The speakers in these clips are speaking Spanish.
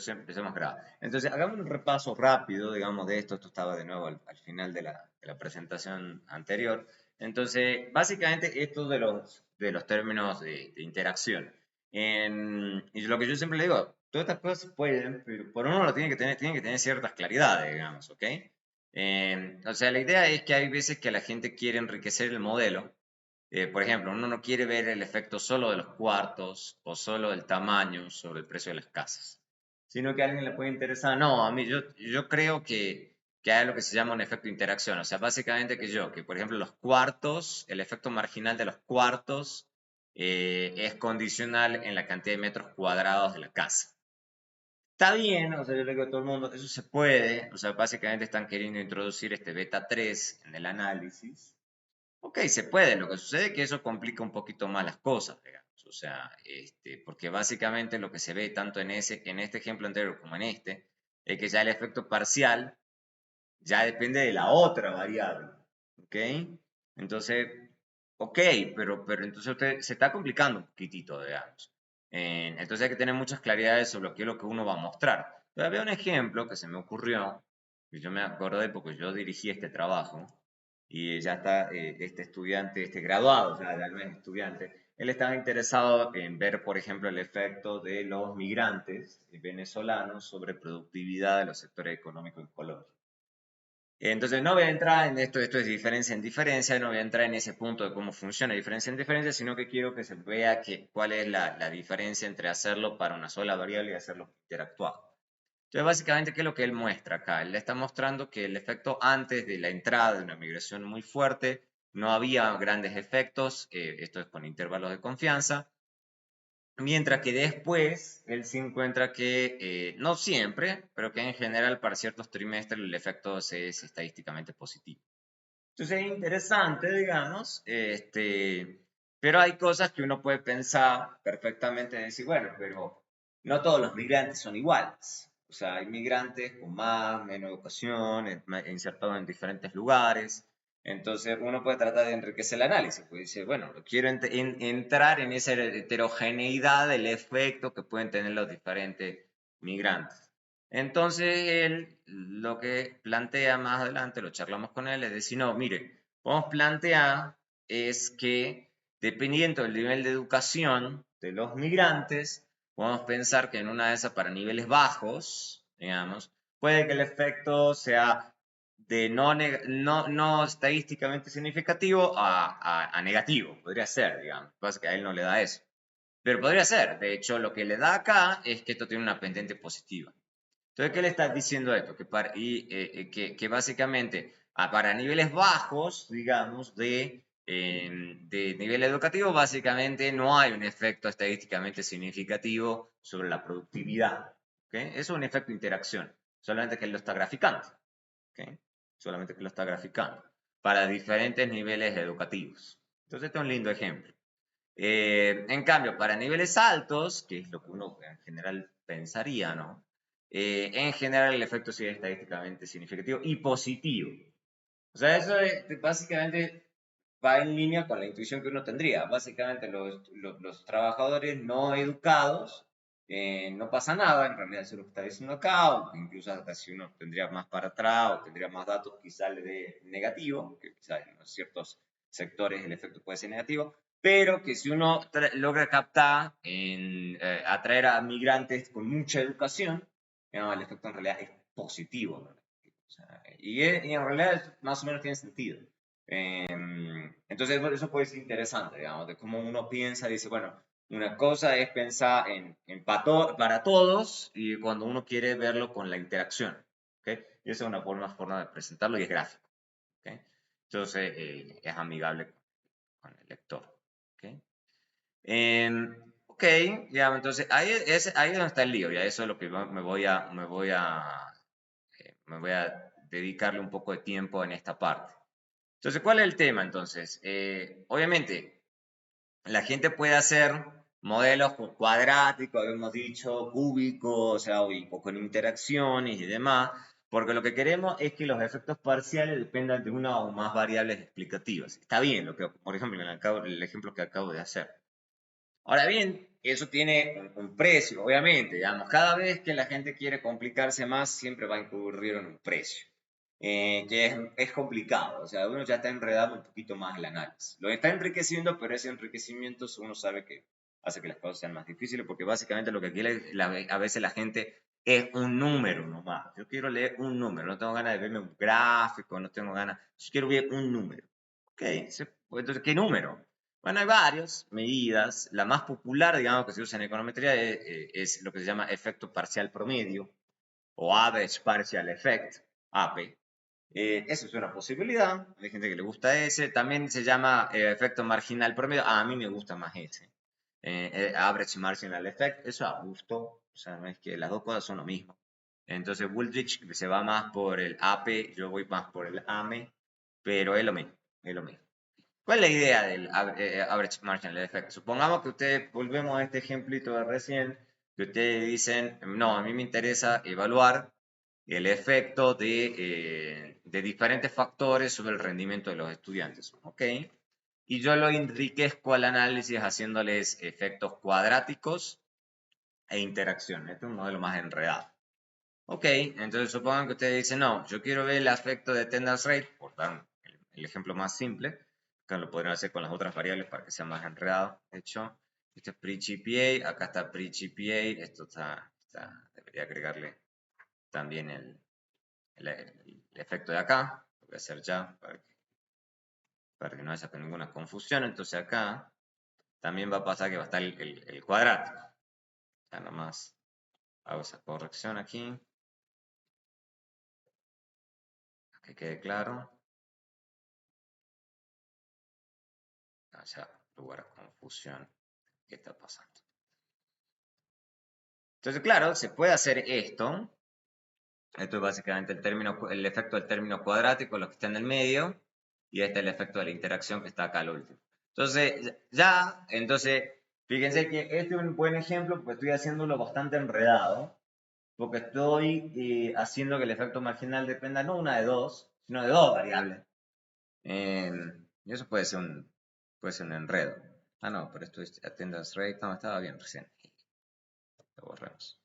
empecemos acá. Entonces, hagamos un repaso rápido, digamos, de esto. Esto estaba de nuevo al final de la presentación anterior. Entonces, básicamente, esto de los términos de interacción. Y lo que yo siempre le digo, todas estas cosas se pueden, pero por uno lo tiene que tener ciertas claridades, digamos, ¿ok? O sea, la idea es que hay veces que la gente quiere enriquecer el modelo. Por ejemplo, uno no quiere ver el efecto solo de los cuartos o solo del tamaño sobre el precio de las casas, sino que a alguien le puede interesar, no, a mí yo creo que hay lo que se llama un efecto interacción, o sea, básicamente que por ejemplo los cuartos, el efecto marginal de los cuartos es condicional en la cantidad de metros cuadrados de la casa. Está bien, o sea, yo le digo a todo el mundo, eso se puede, o sea, básicamente están queriendo introducir este beta 3 en el análisis. Ok, se puede, lo que sucede es que eso complica un poquito más las cosas, digamos. O sea, porque básicamente lo que se ve tanto en este ejemplo anterior como en este, es que ya el efecto parcial ya depende de la otra variable. ¿Ok? Entonces, ok, pero entonces usted se está complicando un poquitito, digamos. Entonces hay que tener muchas claridades sobre qué es lo que uno va a mostrar. Pero había un ejemplo que se me ocurrió, que yo me acordé porque yo dirigí este trabajo, y ya está este estudiante, este graduado, ya no es estudiante, él estaba interesado en ver, por ejemplo, el efecto de los migrantes venezolanos sobre productividad de los sectores económicos en Colombia. Entonces, no voy a entrar en esto es diferencia en diferencia, no voy a entrar en ese punto de cómo funciona diferencia en diferencia, sino que quiero que se vea cuál es la diferencia entre hacerlo para una sola variable y hacerlo interactuado. Entonces, básicamente, ¿qué es lo que él muestra acá? Él le está mostrando que el efecto antes de la entrada de una migración muy fuerte, no había grandes efectos, esto es con intervalos de confianza, mientras que después él se encuentra que, no siempre, pero que en general para ciertos trimestres el efecto es estadísticamente positivo. Entonces es interesante, digamos, pero hay cosas que uno puede pensar perfectamente y decir, bueno, pero no todos los migrantes son iguales. O sea, hay migrantes con más, menos educación, insertados en diferentes lugares. Entonces uno puede tratar de enriquecer el análisis. Puede decir, bueno, quiero entrar en esa heterogeneidad del efecto que pueden tener los diferentes migrantes. Entonces él lo que plantea más adelante, lo charlamos con él, es decir, no, mire, podemos plantear es que dependiendo del nivel de educación de los migrantes, podemos pensar que en una de esas para niveles bajos, digamos, puede que el efecto sea de no estadísticamente significativo a negativo, podría ser, digamos, lo que pasa es que a él no le da eso. Pero podría ser, de hecho, lo que le da acá es que esto tiene una pendiente positiva. Entonces, ¿qué le estás diciendo esto? Que básicamente para niveles bajos, digamos, de nivel educativo, básicamente no hay un efecto estadísticamente significativo sobre la productividad. ¿Okay? Es un efecto de interacción, solamente que él lo está graficando. ¿Okay? Solamente que lo está graficando para diferentes niveles educativos. Entonces, este es un lindo ejemplo. En cambio, para niveles altos, que es lo que uno en general pensaría, ¿no? En general el efecto sí es estadísticamente significativo y positivo. O sea, eso básicamente va en línea con la intuición que uno tendría. Básicamente los trabajadores no educados, no pasa nada, en realidad eso es lo que está diciendo acá, o incluso hasta si uno tendría más para atrás o tendría más datos, quizá le dé negativo, que quizá en ciertos sectores el efecto puede ser negativo, pero que si uno logra captar, atraer a migrantes con mucha educación, el efecto en realidad es positivo, ¿no? O sea, y en realidad más o menos tiene sentido. Entonces, bueno, eso puede ser interesante, digamos, de cómo uno piensa, dice, bueno, una cosa es pensar para todos y cuando uno quiere verlo con la interacción, ¿ok? Y esa es una forma de presentarlo y es gráfico, ¿ok? Entonces, es amigable con el lector, ¿ok? Ok, ya, entonces ahí es donde está el lío, ya eso es lo que me voy a dedicarle un poco de tiempo en esta parte. Entonces, ¿cuál es el tema entonces? Obviamente, la gente puede hacer modelos cuadráticos, habíamos dicho, cúbicos, o sea, o con interacciones y demás, porque lo que queremos es que los efectos parciales dependan de una o más variables explicativas. Está bien, por ejemplo, el ejemplo que acabo de hacer. Ahora bien, eso tiene un precio, obviamente, digamos, cada vez que la gente quiere complicarse más, siempre va a incurrir en un precio, que es complicado, o sea, uno ya está enredando un poquito más el análisis. Lo está enriqueciendo, pero ese enriquecimiento uno sabe que hace que las cosas sean más difíciles, porque básicamente lo que quiere a veces la gente es un número nomás. Yo quiero leer un número, no tengo ganas de verme un gráfico, no tengo ganas, yo quiero ver un número. Ok, entonces, ¿qué número? Bueno, hay varias medidas. La más popular, digamos, que se usa en econometría es lo que se llama efecto parcial promedio o average partial effect, AP. Esa es una posibilidad. Hay gente que le gusta ese. También se llama efecto marginal promedio. A mí me gusta más ese. Average marginal effect. Eso a gusto. O sea, no es que las dos cosas son lo mismo. Entonces, Woolrich se va más por el AP, yo voy más por el AME, pero es lo mismo. Es lo mismo. ¿Cuál es la idea del average marginal effect? Supongamos que ustedes, volvemos a este ejemplito de recién, que ustedes dicen, no, a mí me interesa evaluar el efecto de diferentes factores sobre el rendimiento de los estudiantes, ¿ok? Y yo lo enriquezco al análisis haciéndoles efectos cuadráticos e interacción. Este es un modelo más enredado. Ok, entonces supongan que ustedes dicen, no, yo quiero ver el efecto de attendance rate, por dar el ejemplo más simple, que lo podrían hacer con las otras variables para que sea más enredado. De hecho, este es pre-GPA, acá está pre-GPA, esto debería agregarle también el efecto de acá, lo voy a hacer ya para que no haya ninguna confusión. Entonces acá también va a pasar que va a estar el cuadrático. Ya nomás hago esa corrección aquí, que quede claro. Haya lugar a confusión. ¿Qué está pasando? Entonces, claro, se puede hacer esto. Esto es básicamente el efecto del término cuadrático, lo que está en el medio, y este es el efecto de la interacción que está acá al último. Entonces, fíjense que este es un buen ejemplo porque estoy haciéndolo bastante enredado, porque estoy haciendo que el efecto marginal dependa no una de dos, sino de dos variables. Y eso puede ser un enredo. Ah, no, pero esto es attendance rate, no, estaba bien recién. Lo borramos.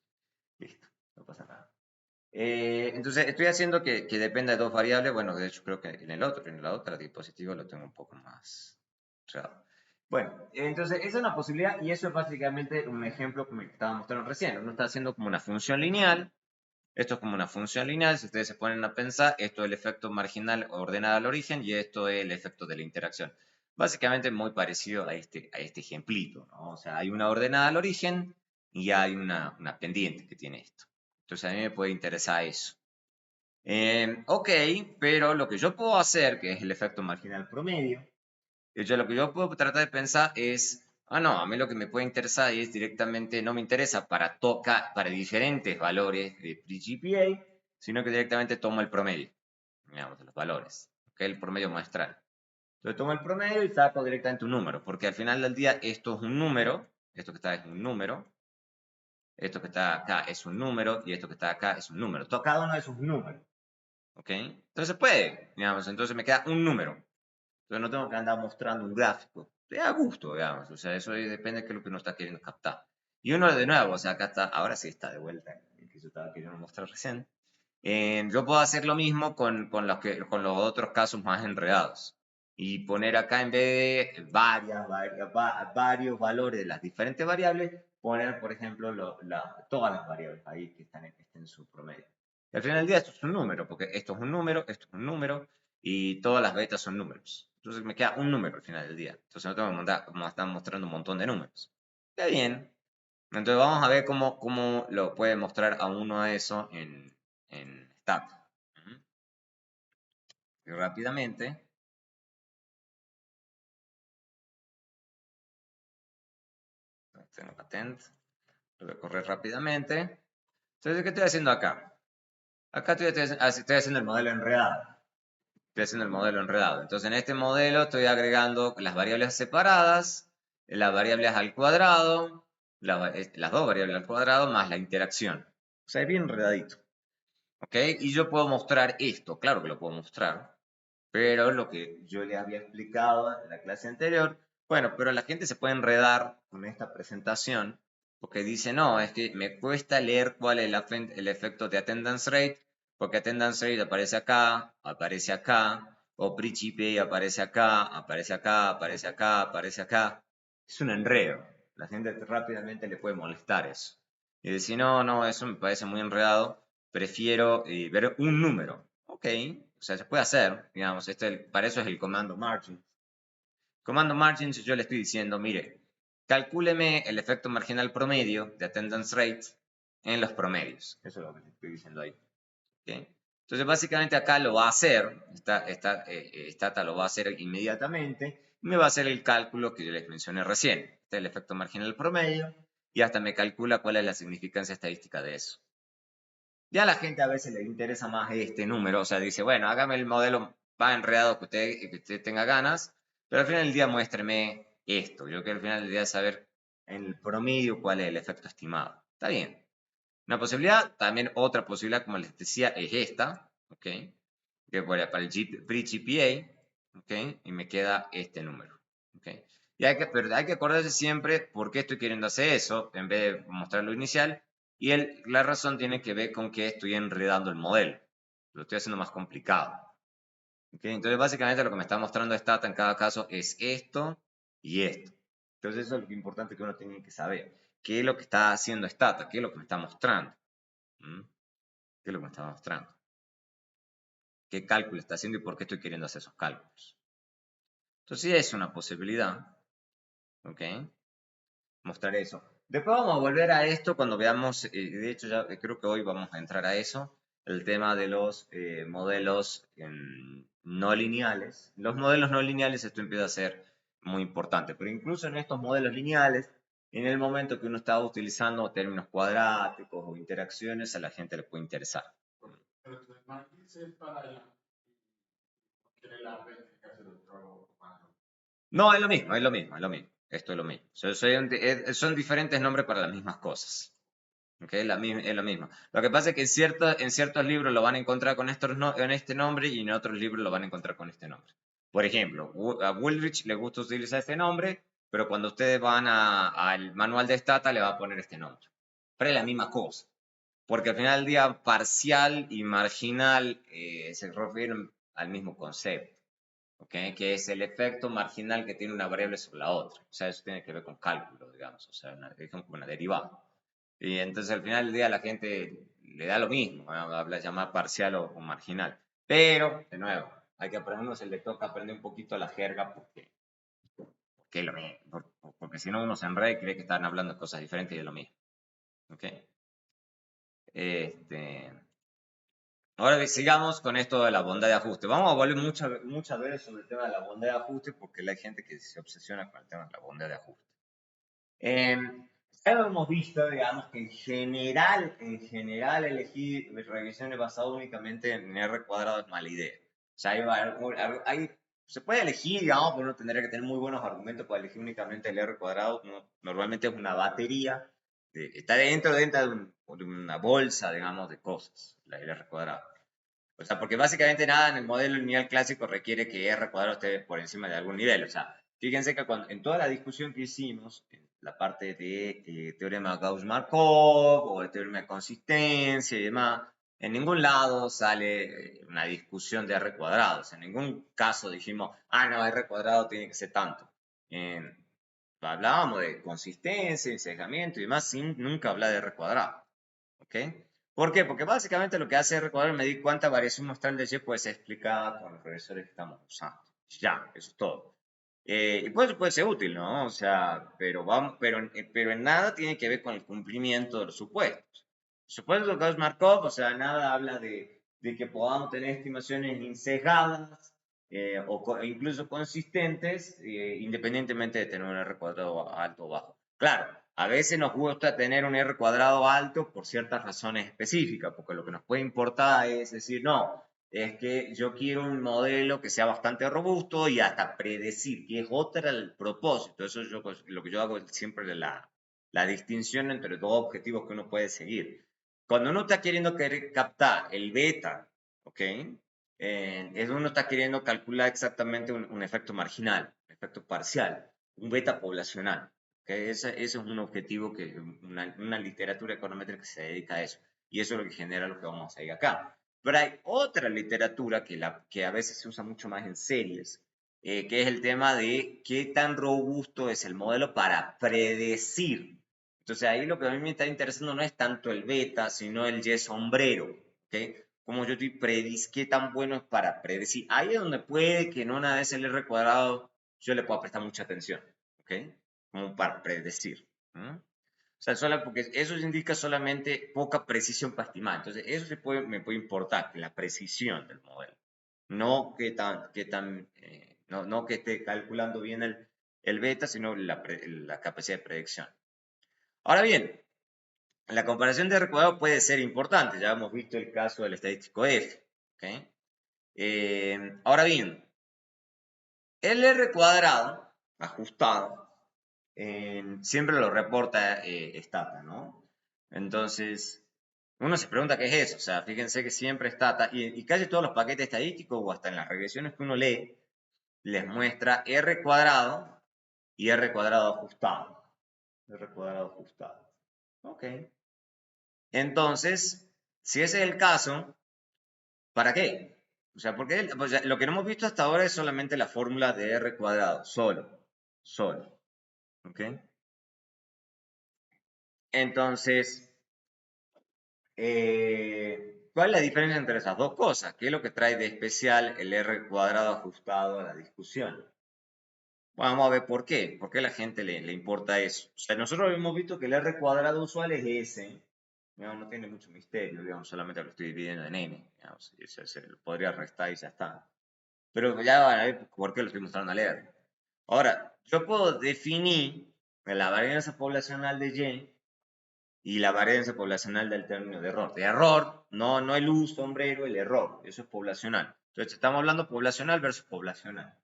Listo, no pasa nada. Entonces, estoy haciendo que dependa de dos variables. Bueno, de hecho, creo que en la otra dispositivo lo tengo un poco más cerrado. Bueno, entonces, esa es una posibilidad y eso es básicamente un ejemplo como el que estaba mostrando recién. Uno está haciendo como una función lineal. Esto es como una función lineal. Si ustedes se ponen a pensar, esto es el efecto marginal ordenado al origen y esto es el efecto de la interacción. Básicamente muy parecido a este ejemplito, ¿no? O sea, hay una ordenada al origen y hay una pendiente que tiene esto. Entonces a mí me puede interesar eso. Ok, pero lo que yo puedo hacer, que es el efecto marginal promedio, lo que yo puedo tratar de pensar es, no, a mí lo que me puede interesar es directamente, no me interesa para diferentes valores de pre-GPA, sino que directamente tomo el promedio, digamos, de los valores, que es el promedio muestral. Yo tomo el promedio y saco directamente un número, porque al final del día esto es un número, esto que está es un número, esto que está acá es un número y esto que está acá es un número. Cada uno de esos números. ¿Ok? Entonces puede, digamos, entonces me queda un número. Entonces no tengo que andar mostrando un gráfico. Te da gusto, digamos. O sea, eso depende de qué es lo que uno está queriendo captar. Y uno de nuevo, o sea, acá está, ahora sí está de vuelta, el que yo estaba queriendo mostrar recién. Yo puedo hacer lo mismo con los otros casos más enredados. Y poner acá en vez de varios valores de las diferentes variables, poner, por ejemplo, todas las variables ahí que están en su promedio. Y al final del día esto es un número, porque esto es un número, esto es un número, y todas las betas son números. Entonces me queda un número al final del día. Entonces no tengo que montar, como están mostrando un montón de números. Está bien. Entonces vamos a ver cómo lo puede mostrar a uno eso en STAT. Y rápidamente, tengo patent, lo voy a correr rápidamente. Entonces, ¿qué estoy haciendo acá? Acá estoy haciendo el modelo enredado. Estoy haciendo el modelo enredado. Entonces, en este modelo estoy agregando las variables separadas, las variables al cuadrado, las dos variables al cuadrado más la interacción. O sea, es bien enredadito. ¿Ok? Y yo puedo mostrar esto, claro que lo puedo mostrar, pero lo que yo le había explicado en la clase anterior Bueno, pero la gente se puede enredar con esta presentación porque dice, no, es que me cuesta leer cuál es el efecto de attendance rate, porque attendance rate aparece acá, o pre-GPA aparece acá, aparece acá, aparece acá, aparece acá. Es un enredo. La gente rápidamente le puede molestar eso. Y decir, no, no, eso me parece muy enredado, prefiero ver un número. Ok, o sea, se puede hacer, digamos, para eso es el comando margin. Comando margins, yo le estoy diciendo, mire, calcúleme el efecto marginal promedio de attendance rate en los promedios. Eso es lo que le estoy diciendo ahí. ¿Okay? Entonces, básicamente acá lo va a hacer, Stata lo va a hacer inmediatamente, y me va a hacer el cálculo que yo les mencioné recién. Este es el efecto marginal promedio, y hasta me calcula cuál es la significancia estadística de eso. Ya a la gente a veces le interesa más este número, o sea, dice, bueno, hágame el modelo más enredado que usted tenga ganas, pero al final del día muéstreme esto. Yo quiero al final del día saber en el promedio cuál es el efecto estimado. Está bien. Una posibilidad, también otra posibilidad, como les decía, es esta, ¿ok? Que para el pre-GPA, ¿ok? Y me queda este número, ¿ok? Pero hay que acordarse siempre por qué estoy queriendo hacer eso, en vez de mostrar lo inicial, y la razón tiene que ver con que estoy enredando el modelo. Lo estoy haciendo más complicado. ¿Okay? Entonces, básicamente lo que me está mostrando Stata en cada caso es esto y esto. Entonces, eso es lo importante que uno tiene que saber. ¿Qué es lo que está haciendo Stata? ¿Qué es lo que me está mostrando? ¿Mm? ¿Qué es lo que me está mostrando? ¿Qué cálculo está haciendo y por qué estoy queriendo hacer esos cálculos? Entonces, sí es una posibilidad. ¿Ok? Mostrar eso. Después vamos a volver a esto cuando veamos, de hecho ya creo que hoy vamos a entrar a eso, el tema de los modelos no lineales. Los modelos no lineales esto empieza a ser muy importante, pero incluso en estos modelos lineales, en el momento que uno está utilizando términos cuadráticos o interacciones, a la gente le puede interesar. Pero entonces Matrix es para la quiere la tiene que hacer otro comando. No, es lo mismo, es lo mismo, es lo mismo. Esto es lo mismo. Son diferentes nombres para las mismas cosas. ¿Okay? Es lo mismo. Lo que pasa es que en ciertos libros lo van a encontrar con en este nombre y en otros libros lo van a encontrar con este nombre. Por ejemplo, a Woolrich le gusta utilizar este nombre, pero cuando ustedes van al manual de Stata le va a poner este nombre. Pero es la misma cosa. Porque al final del día, parcial y marginal se refieren al mismo concepto. ¿Okay? Que es el efecto marginal que tiene una variable sobre la otra. O sea, eso tiene que ver con cálculo, digamos, o sea, es como una derivada. Y entonces al final del día la gente le da lo mismo, ¿no? Habla llamar parcial o marginal. Pero, de nuevo, hay que aprendernos, el lector que aprende un poquito la jerga porque es lo mismo. Porque si no uno se enreda y cree que están hablando de cosas diferentes y es lo mismo. ¿Ok? Este, Ahora sigamos con esto de la bondad de ajuste. Vamos a volver muchas veces sobre el tema de la bondad de ajuste porque hay gente que se obsesiona con el tema de la bondad de ajuste. Ya lo hemos visto, digamos, que en general elegir revisiones basadas únicamente en R cuadrado es mala idea. O sea, se puede elegir, digamos, pero uno tendría que tener muy buenos argumentos para elegir únicamente el R cuadrado. Normalmente es una batería, está dentro de una bolsa, digamos, de cosas, el R cuadrado. O sea, porque básicamente nada en el modelo lineal clásico requiere que R cuadrado esté por encima de algún nivel. O sea, fíjense que en toda la discusión que hicimos, en la parte de teorema Gauss-Markov o de teorema de consistencia y demás, en ningún lado sale una discusión de R cuadrado. O sea, en ningún caso dijimos, ah, no, R cuadrado tiene que ser tanto. Hablábamos de consistencia, ensejamiento y demás, sin nunca hablar de R cuadrado. ¿Ok? ¿Por qué? Porque básicamente lo que hace R cuadrado es medir cuánta variación muestral de Y puede ser explicada con los regresores que estamos usando. Ya, eso es todo. Y puede ser útil, ¿no? O sea, pero en nada tiene que ver con el cumplimiento de los supuestos. Supuestos de Gauss-Markov, o sea, nada habla de que podamos tener estimaciones incejadas incluso consistentes, independientemente de tener un R cuadrado alto o bajo. Claro, a veces nos gusta tener un R cuadrado alto por ciertas razones específicas, porque lo que nos puede importar es decir, no, es que yo quiero un modelo que sea bastante robusto y hasta predecir, que es otra el propósito. Eso es lo que yo hago siempre la distinción entre dos objetivos que uno puede seguir. Cuando uno está queriendo captar el beta, ¿ok? Uno está queriendo calcular exactamente un efecto marginal, un efecto parcial. un beta poblacional. ¿Okay? Ese es un objetivo que una literatura econométrica se dedica a eso. Y eso es lo que genera lo que vamos a ir acá. Pero hay otra literatura que a veces se usa mucho más en series, que es el tema de qué tan robusto es el modelo para predecir. Entonces ahí lo que a mí me está interesando no es tanto el beta, sino el Y sombrero. ¿Okay? Como yo estoy qué tan bueno es para predecir. Ahí es donde puede que no nada de ese R cuadrado yo le puedo prestar mucha atención, ¿ok? Como para predecir. O sea, solo porque eso indica solamente poca precisión para estimar. Entonces, eso me puede importar, la precisión del modelo. No no que esté calculando bien el beta, sino la capacidad de predicción. Ahora bien, la comparación de R cuadrado puede ser importante. Ya hemos visto el caso del estadístico F. ¿Ok? Ahora bien, el R cuadrado ajustado siempre lo reporta Stata, ¿no? Entonces, uno se pregunta qué es eso. O sea, fíjense que siempre Stata, y casi todos los paquetes estadísticos o hasta en las regresiones que uno lee, les muestra R cuadrado y R cuadrado ajustado. R cuadrado ajustado. Ok. Entonces, si ese es el caso, ¿para qué? O sea, porque pues, lo que no hemos visto hasta ahora es solamente la fórmula de R cuadrado, solo. Solo. ¿Ok? Entonces, ¿cuál es la diferencia entre esas dos cosas? ¿Qué es lo que trae de especial el R cuadrado ajustado a la discusión? Bueno, vamos a ver por qué. ¿Por qué a la gente le importa eso? O sea, nosotros hemos visto que el R cuadrado usual es S. Digamos, no tiene mucho misterio, digamos, solamente lo estoy dividiendo en N. Digamos, y se lo podría restar y ya está. Pero ya van a ver por qué lo estoy mostrando a leer. Ahora, yo puedo definir la varianza poblacional de Y y la varianza poblacional del término de error. De error, no el U sombrero, el error. Eso es poblacional. Entonces, estamos hablando poblacional versus poblacional.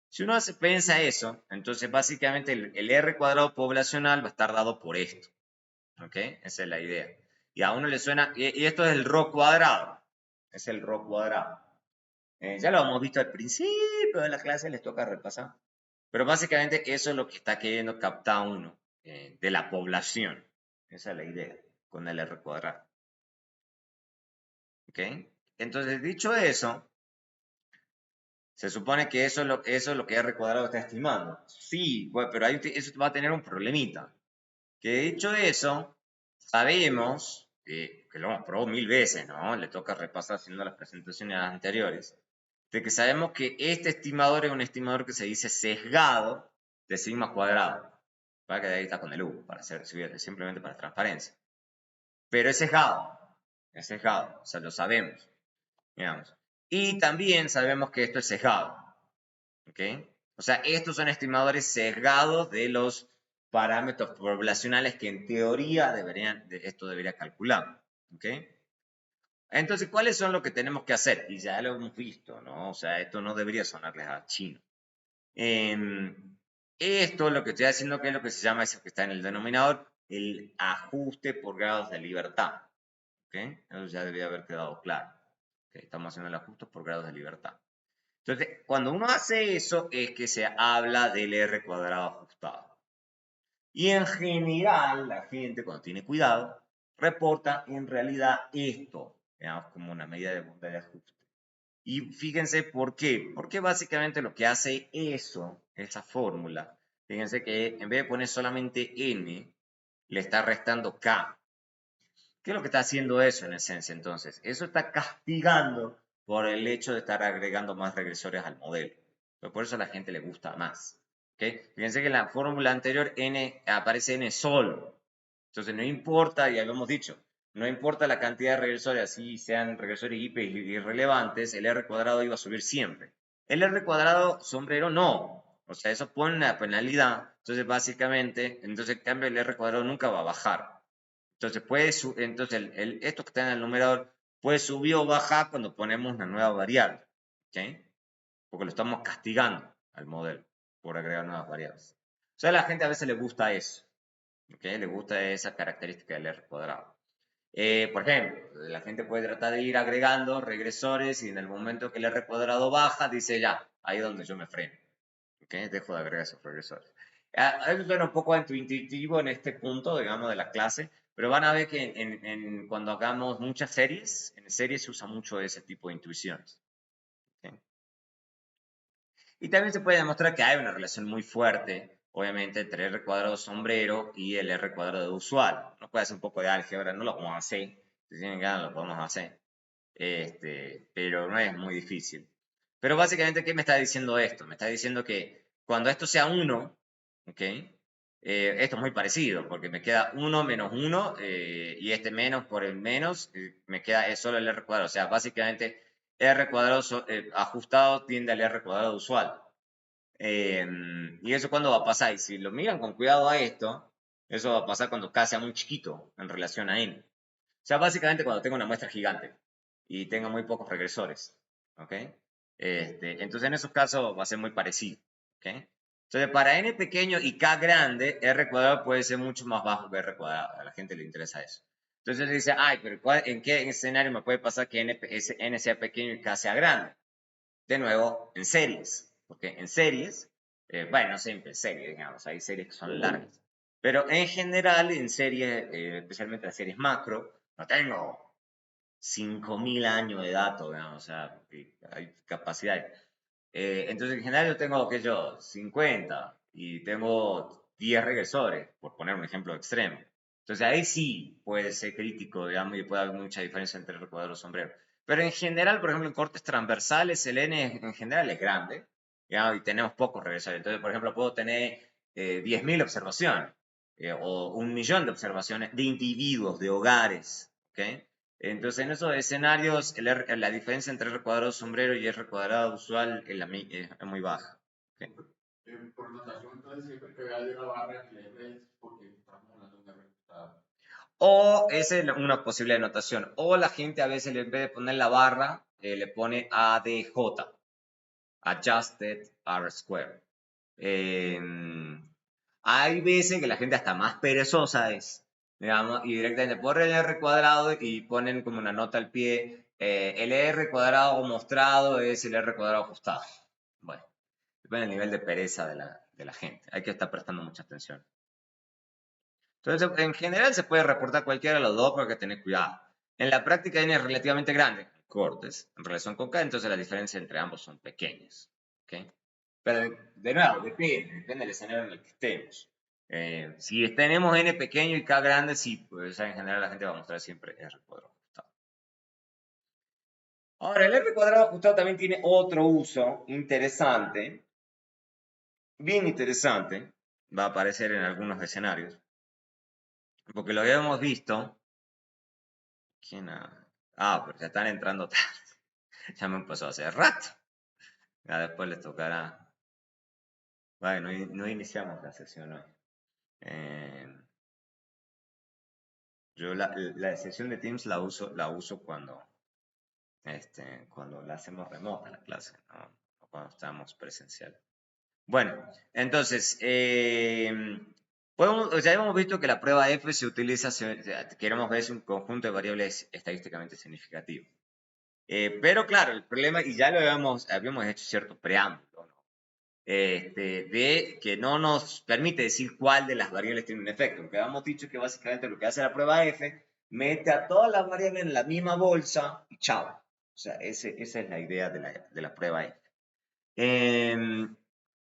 Si uno piensa eso, entonces básicamente el R cuadrado poblacional va a estar dado por esto. ¿Ok? Esa es la idea. Y a uno le suena, y esto es el ρ cuadrado. Es el ρ cuadrado. Ya lo hemos visto al principio de la clase, les toca repasar. Pero básicamente eso es lo que está queriendo captar uno de la población. Esa es la idea con el R cuadrado. ¿Ok? Entonces, dicho eso, se supone que eso es lo que R cuadrado está estimando. Sí, bueno, pero eso va a tener un problemita. Que dicho eso, sabemos, que lo hemos probado mil veces, ¿no? Le toca repasar haciendo las presentaciones anteriores, de que sabemos que este estimador es un estimador que se dice sesgado de sigma cuadrado. Para que de ahí está con el U, para hacer, simplemente para transparencia. Pero es sesgado, o sea, lo sabemos, digamos. Y también sabemos que esto es sesgado, ¿ok? O sea, estos son estimadores sesgados de los parámetros poblacionales que en teoría esto debería calcular, ¿ok? Entonces, ¿cuáles son lo que tenemos que hacer? Y ya lo hemos visto, ¿no? O sea, esto no debería sonarles a chino. Esto lo que estoy haciendo, que es lo que se llama, eso que está en el denominador, el ajuste por grados de libertad. ¿Ok? Eso ya debería haber quedado claro. ¿Ok? Estamos haciendo el ajuste por grados de libertad. Entonces, cuando uno hace eso, es que se habla del R cuadrado ajustado. Y en general, la gente, cuando tiene cuidado, reporta en realidad esto, digamos, como una medida de bondad de ajuste. Y fíjense por qué. Porque básicamente lo que hace eso, esa fórmula, fíjense que en vez de poner solamente n, le está restando k. ¿Qué es lo que está haciendo eso en esencia entonces? Eso está castigando por el hecho de estar agregando más regresores al modelo. Pero por eso a la gente le gusta más. ¿Okay? Fíjense que en la fórmula anterior n aparece n solo. Entonces no importa, ya lo hemos dicho, no importa la cantidad de regresores, así sean regresores hiper irrelevantes, el R cuadrado iba a subir siempre. El R cuadrado sombrero no. O sea, eso pone una penalidad. Entonces, básicamente, entonces en cambio el R cuadrado nunca va a bajar. Entonces, esto que está en el numerador puede subir o bajar cuando ponemos una nueva variable. ¿Ok? Porque lo estamos castigando al modelo por agregar nuevas variables. O sea, a la gente a veces le gusta eso. ¿Ok? Le gusta esa característica del R cuadrado. Por ejemplo, la gente puede tratar de ir agregando regresores y en el momento que el R cuadrado baja, dice ya, ahí es donde yo me freno. ¿Ok? Dejo de agregar esos regresores. Eso suena un poco intuitivo en este punto, digamos, de la clase, pero van a ver que cuando hagamos muchas series, en series se usa mucho ese tipo de intuiciones. ¿Ok? Y también se puede demostrar que hay una relación muy fuerte, obviamente, entre R cuadrado sombrero y el R cuadrado usual. Nos puede hacer un poco de álgebra, no lo vamos a hacer, si tienen ganas lo podemos hacer, pero no es muy difícil. Pero básicamente, ¿qué me está diciendo esto? Me está diciendo que cuando esto sea 1, ¿ok? Esto es muy parecido, porque me queda 1 menos 1, y este menos por el menos, me queda es solo el R cuadrado. O sea, básicamente R cuadrado ajustado tiende al R cuadrado usual. ¿Y eso cuándo va a pasar? Y si lo miran con cuidado a esto, eso va a pasar cuando K sea muy chiquito en relación a N. O sea, básicamente cuando tengo una muestra gigante y tengo muy pocos regresores. ¿Ok? Entonces en esos casos va a ser muy parecido. ¿Ok? Entonces para N pequeño y K grande, R cuadrado puede ser mucho más bajo que R cuadrado. A la gente le interesa eso. Entonces dice, ay, pero ¿en qué escenario me puede pasar que N sea pequeño y K sea grande? De nuevo, en series. Porque en series, bueno, no siempre en series, digamos, hay series que son largas. Pero en general, en series, especialmente las series macro, no tengo 5.000 años de datos, digamos, o sea, hay capacidad. Entonces, en general, yo tengo, que yo, 50 y tengo 10 regresores, por poner un ejemplo extremo. Entonces, ahí sí puede ser crítico, digamos, y puede haber mucha diferencia entre el recuadro y los sombreros. Pero en general, por ejemplo, en cortes transversales, el N en general es grande, digamos, y tenemos pocos regresores. Entonces, por ejemplo, puedo tener 10.000 observaciones, o 1.000.000 de observaciones de individuos, de hogares, ¿ok? Entonces, en esos escenarios, la diferencia entre R cuadrado sombrero y R cuadrado usual es muy baja. ¿Ok? Por notación, entonces siempre que veas una barra en el R es porque estamos hablando de un R ajustado. O esa es una posible anotación. O la gente a veces, en vez de poner la barra, le pone ADJ, Adjusted R Square. Eh, Hay veces que la gente hasta más perezosa es, digamos, y directamente ponen el R cuadrado y ponen como una nota al pie, el R cuadrado mostrado es el R cuadrado ajustado. Bueno, depende del nivel de pereza de la gente. Hay que estar prestando mucha atención. Entonces, en general se puede reportar cualquiera de los dos, pero hay que tener cuidado. En la práctica N es relativamente grande, cortes, en relación con K, entonces las diferencias entre ambos son pequeñas. ¿Ok? Pero, de nuevo, depende del escenario en el que estemos. Si tenemos N pequeño y K grande, sí, pues en general la gente va a mostrar siempre R cuadrado ajustado. Ahora, el R cuadrado ajustado también tiene otro uso interesante, bien interesante, va a aparecer en algunos escenarios, porque lo habíamos visto. ¿Quién pero ya están entrando tarde. Ya me empezó hace rato. Ya después les tocará. Bueno, no iniciamos la sesión hoy. Eh, yo la sesión de Teams la uso cuando la hacemos remota la clase, ¿no? O cuando estamos presencial. Bueno, entonces, ya hemos visto que la prueba F se utiliza, queremos ver si un conjunto de variables estadísticamente significativo. Pero claro, el problema, y ya lo habíamos hecho cierto preámbulo, ¿no? De que no nos permite decir cuál de las variables tiene un efecto. Porque habíamos dicho que básicamente lo que hace la prueba F, mete a todas las variables en la misma bolsa y chao. O sea, esa es la idea de la prueba F.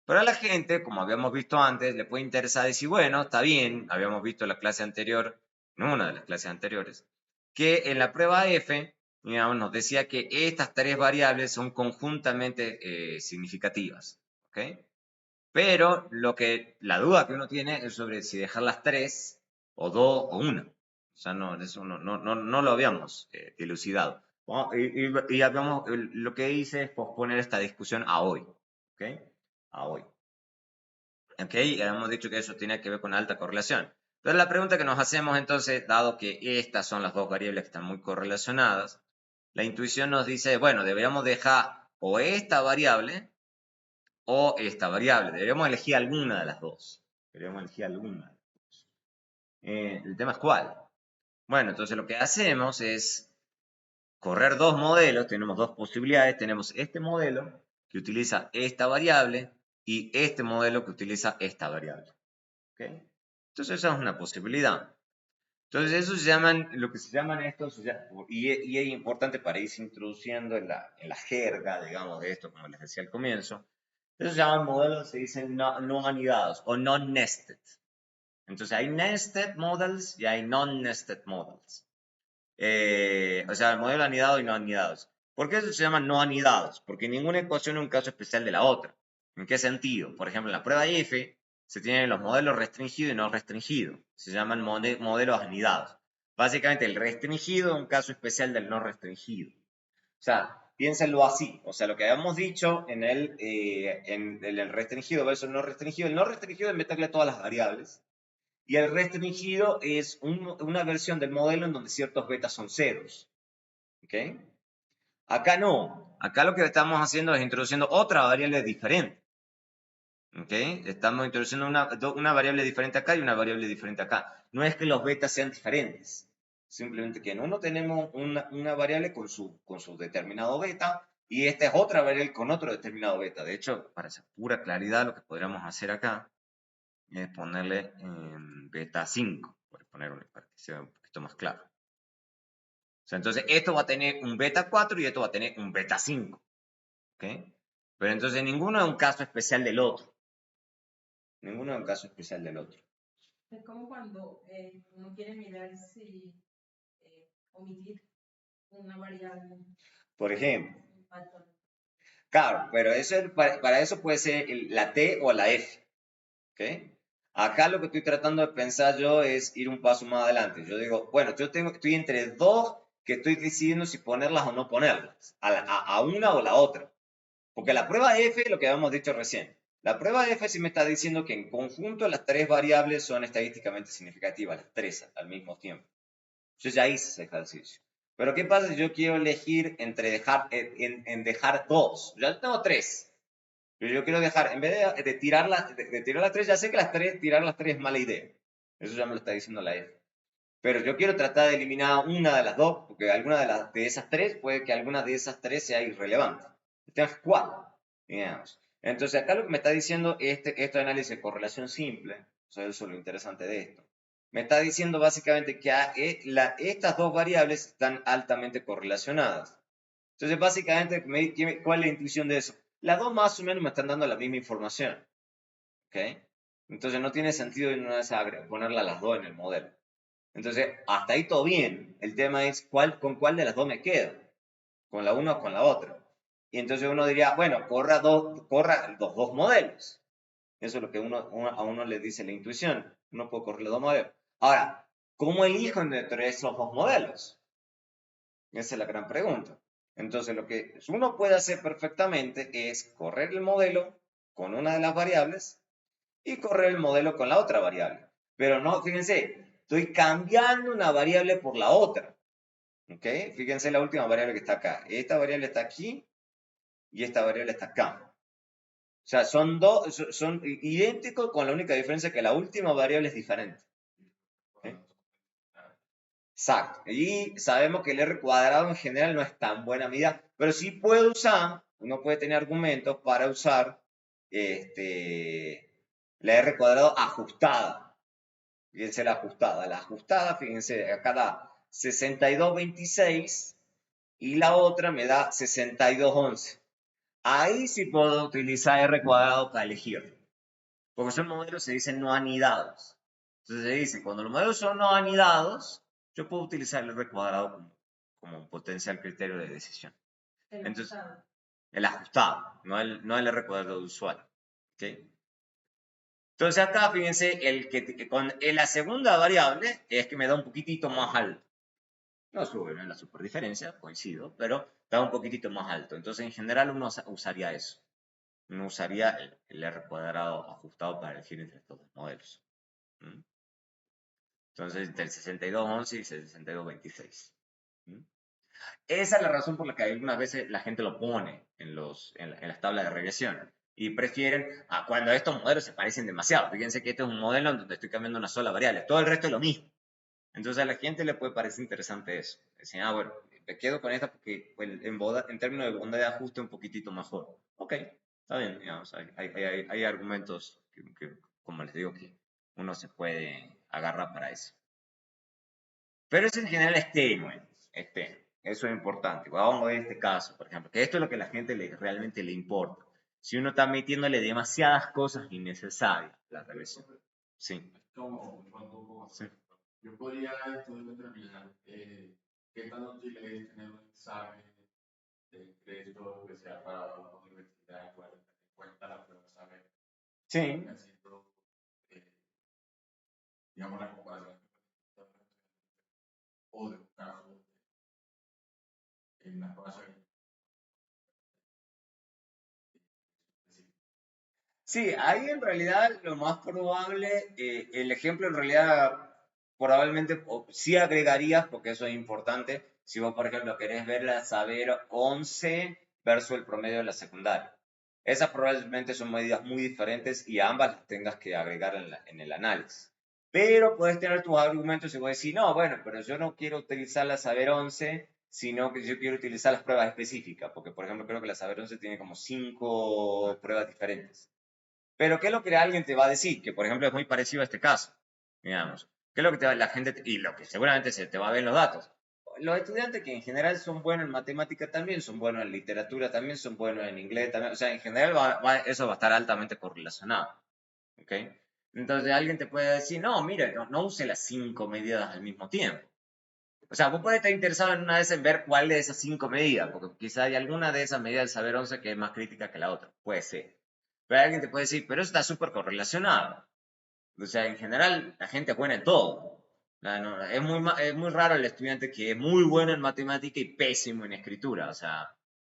Pero a la gente, como habíamos visto antes, le puede interesar decir, bueno, está bien, habíamos visto en la clase anterior, en una de las clases anteriores, que en la prueba F, digamos, nos decía que estas tres variables son conjuntamente significativas, ¿ok? Pero la duda que uno tiene es sobre si dejar las tres, o dos, o una. O sea, no, eso no lo habíamos dilucidado. Y lo que hice es posponer esta discusión a hoy. ¿Ok? A hoy. ¿Ok? Y habíamos dicho que eso tiene que ver con alta correlación. Pero la pregunta que nos hacemos entonces, dado que estas son las dos variables que están muy correlacionadas, la intuición nos dice, bueno, deberíamos dejar o esta variable o esta variable. Deberíamos elegir alguna de las dos. Deberíamos elegir alguna. El tema es cuál. Bueno, entonces lo que hacemos es correr dos modelos. Tenemos dos posibilidades. Tenemos este modelo que utiliza esta variable y este modelo que utiliza esta variable. ¿Ok? Entonces esa es una posibilidad. Entonces eso se llaman, lo que se llaman estos, y es importante para irse introduciendo en la jerga, digamos, de esto, como les decía al comienzo. Esos se llaman modelos, se dicen no anidados o non-nested. Entonces hay nested models y hay non-nested models. O sea, el modelo anidado y no anidados. ¿Por qué eso se llaman no anidados? Porque ninguna ecuación es un caso especial de la otra. ¿En qué sentido? Por ejemplo, en la prueba F se tienen los modelos restringido y no restringido. Se llaman modelos anidados. Básicamente, el restringido es un caso especial del no restringido. O sea, piénsenlo así. O sea, lo que habíamos dicho en el restringido versus el no restringido es meterle todas las variables. Y el restringido es una versión del modelo en donde ciertos betas son ceros. ¿Ok? Acá no. Acá lo que estamos haciendo es introduciendo otra variable diferente. ¿Ok? Estamos introduciendo una variable diferente acá y una variable diferente acá. No es que los betas sean diferentes. Simplemente que en uno tenemos una variable con su determinado beta y esta es otra variable con otro determinado beta. De hecho, para hacer pura claridad, lo que podríamos hacer acá es ponerle beta 5, para que sea un poquito más claro. O sea, entonces esto va a tener un beta 4 y esto va a tener un beta 5. ¿Ok? Pero entonces ninguno es un caso especial del otro. Ninguno es un caso especial del otro. Es como cuando uno quiere mirar si omitir una variable. Por ejemplo. Claro, pero para eso puede ser la T o la F. ¿Ok? Acá lo que estoy tratando de pensar yo es ir un paso más adelante. Yo digo, bueno, estoy entre dos que estoy decidiendo si ponerlas o no ponerlas, a una o la otra. Porque la prueba F, lo que habíamos dicho recién, la prueba F sí me está diciendo que en conjunto las tres variables son estadísticamente significativas, las tres al mismo tiempo. Yo ya hice ese ejercicio. Pero ¿qué pasa si yo quiero elegir entre dejar dos? Ya tengo tres. Pero yo quiero dejar, en vez de tirar las tres, ya sé que tirar las tres es mala idea. Eso ya me lo está diciendo la F. Pero yo quiero tratar de eliminar una de las dos, porque alguna de esas tres, puede que alguna de esas tres sea irrelevante. Entonces, ¿cuál? Digamos. Entonces, acá lo que me está diciendo este análisis de correlación simple, o sea, eso es lo interesante de esto. Me está diciendo básicamente que estas dos variables están altamente correlacionadas. Entonces, básicamente, ¿cuál es la intuición de eso? Las dos más o menos me están dando la misma información. ¿Ok? Entonces, no tiene sentido ponerlas las dos en el modelo. Entonces, hasta ahí todo bien. El tema es con cuál de las dos me quedo. Con la una o con la otra. Y entonces uno diría, bueno, corra los dos modelos. Eso es lo que a uno le dice la intuición. Uno puede correr los dos modelos. Ahora, ¿cómo elijo entre esos dos modelos? Esa es la gran pregunta. Entonces, lo que uno puede hacer perfectamente es correr el modelo con una de las variables y correr el modelo con la otra variable. Pero no, fíjense, estoy cambiando una variable por la otra. ¿Ok? Fíjense la última variable que está acá. Esta variable está aquí y esta variable está acá. O sea, son idénticos con la única diferencia que la última variable es diferente. ¿Ok? Exacto. Y sabemos que el R cuadrado en general no es tan buena medida, pero sí uno puede tener argumentos para usar la R cuadrado ajustada. Fíjense la ajustada. La ajustada, fíjense, acá da 62,26 y la otra me da 62,11. Ahí sí puedo utilizar R cuadrado para elegir. Porque son modelos, se dicen no anidados. Entonces se dice, cuando los modelos son no anidados, yo puedo utilizar el R cuadrado como un potencial criterio de decisión. Entonces, el ajustado, no el R cuadrado usual. ¿Okay? Entonces acá, fíjense, con la segunda variable es que me da un poquitito más alto. No sube, no es la superdiferencia, coincido, pero da un poquitito más alto. Entonces, en general, uno usaría eso. Uno usaría el R cuadrado ajustado para elegir entre estos dos modelos. ¿Mm? Entonces, entre el 62,11 y el 62,26. ¿Mm? Esa es la razón por la que algunas veces la gente lo pone en las tablas de regresión. Y prefieren cuando estos modelos se parecen demasiado. Fíjense que este es un modelo en donde estoy cambiando una sola variable. Todo el resto es lo mismo. Entonces a la gente le puede parecer interesante eso. Decir, bueno, me quedo con esta porque pues, en términos de bondad de ajuste un poquitito mejor. Ok, está bien, digamos, hay argumentos que, como les digo, que uno se puede agarrar para eso. Pero eso en general es tenue, es tenue. Eso es importante. Vamos a ver este caso, por ejemplo, que esto es lo que a la gente realmente le importa. Si uno está metiéndole demasiadas cosas innecesarias a la regresión. Sí. Es como cuando Sí. yo podría entonces determinar qué tan útil es tener un examen de crédito que sea para una universidad, cuál tener en cuenta la prueba saber, Sí. haciendo, digamos, la comparación o de un caso en la prueba saber. Sí, ahí en realidad lo más probable, el ejemplo en realidad probablemente sí agregarías, porque eso es importante, si vos por ejemplo querés ver la saber 11 versus el promedio de la secundaria. Esas probablemente son medidas muy diferentes y ambas las tengas que agregar en el análisis. Pero puedes tener tus argumentos y puedes decir, no, bueno, pero yo no quiero utilizar la saber 11, sino que yo quiero utilizar las pruebas específicas, porque por ejemplo creo que la saber 11 tiene como 5 pruebas diferentes. Pero ¿qué es lo que alguien te va a decir? Que por ejemplo es muy parecido a este caso, digamos. ¿Qué es lo que la gente, y lo que seguramente se te va a ver en los datos? Los estudiantes que en general son buenos en matemática también, son buenos en literatura también, son buenos en inglés también, o sea, en general eso va a estar altamente correlacionado, ¿ok? Entonces alguien te puede decir, no, mira, no use las 5 medidas al mismo tiempo. O sea, vos podés estar interesado en una vez en ver cuál de esas 5 medidas, porque quizá hay alguna de esas medidas del saber 11 que es más crítica que la otra, puede ser. Pero alguien te puede decir, pero eso está súper correlacionado. O sea, en general, la gente es buena en todo. No, es muy raro el estudiante que es muy bueno en matemática y pésimo en escritura. O sea,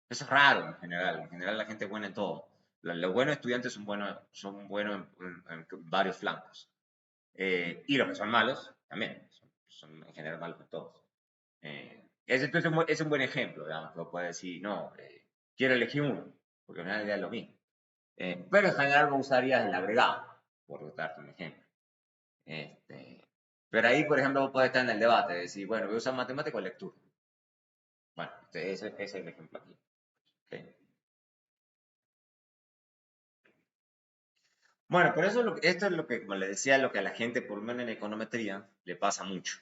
eso es raro en general. En general, la gente es buena en todo. Los buenos estudiantes son buenos en varios flancos. Y los que son malos, también. Son en general malos en todos. Entonces es un buen ejemplo, digamos, que puede decir, no, quiero elegir uno, porque al final es lo mismo. Pero en general vos usarías el agregado, por darte un ejemplo. Este, pero ahí, por ejemplo, vos podés estar en el debate, de decir, bueno, voy a usar matemática o lectura. Bueno, ese es el ejemplo aquí. ¿Okay? Bueno, pero esto es lo que, como le decía, lo que a la gente, por lo menos en econometría, le pasa mucho.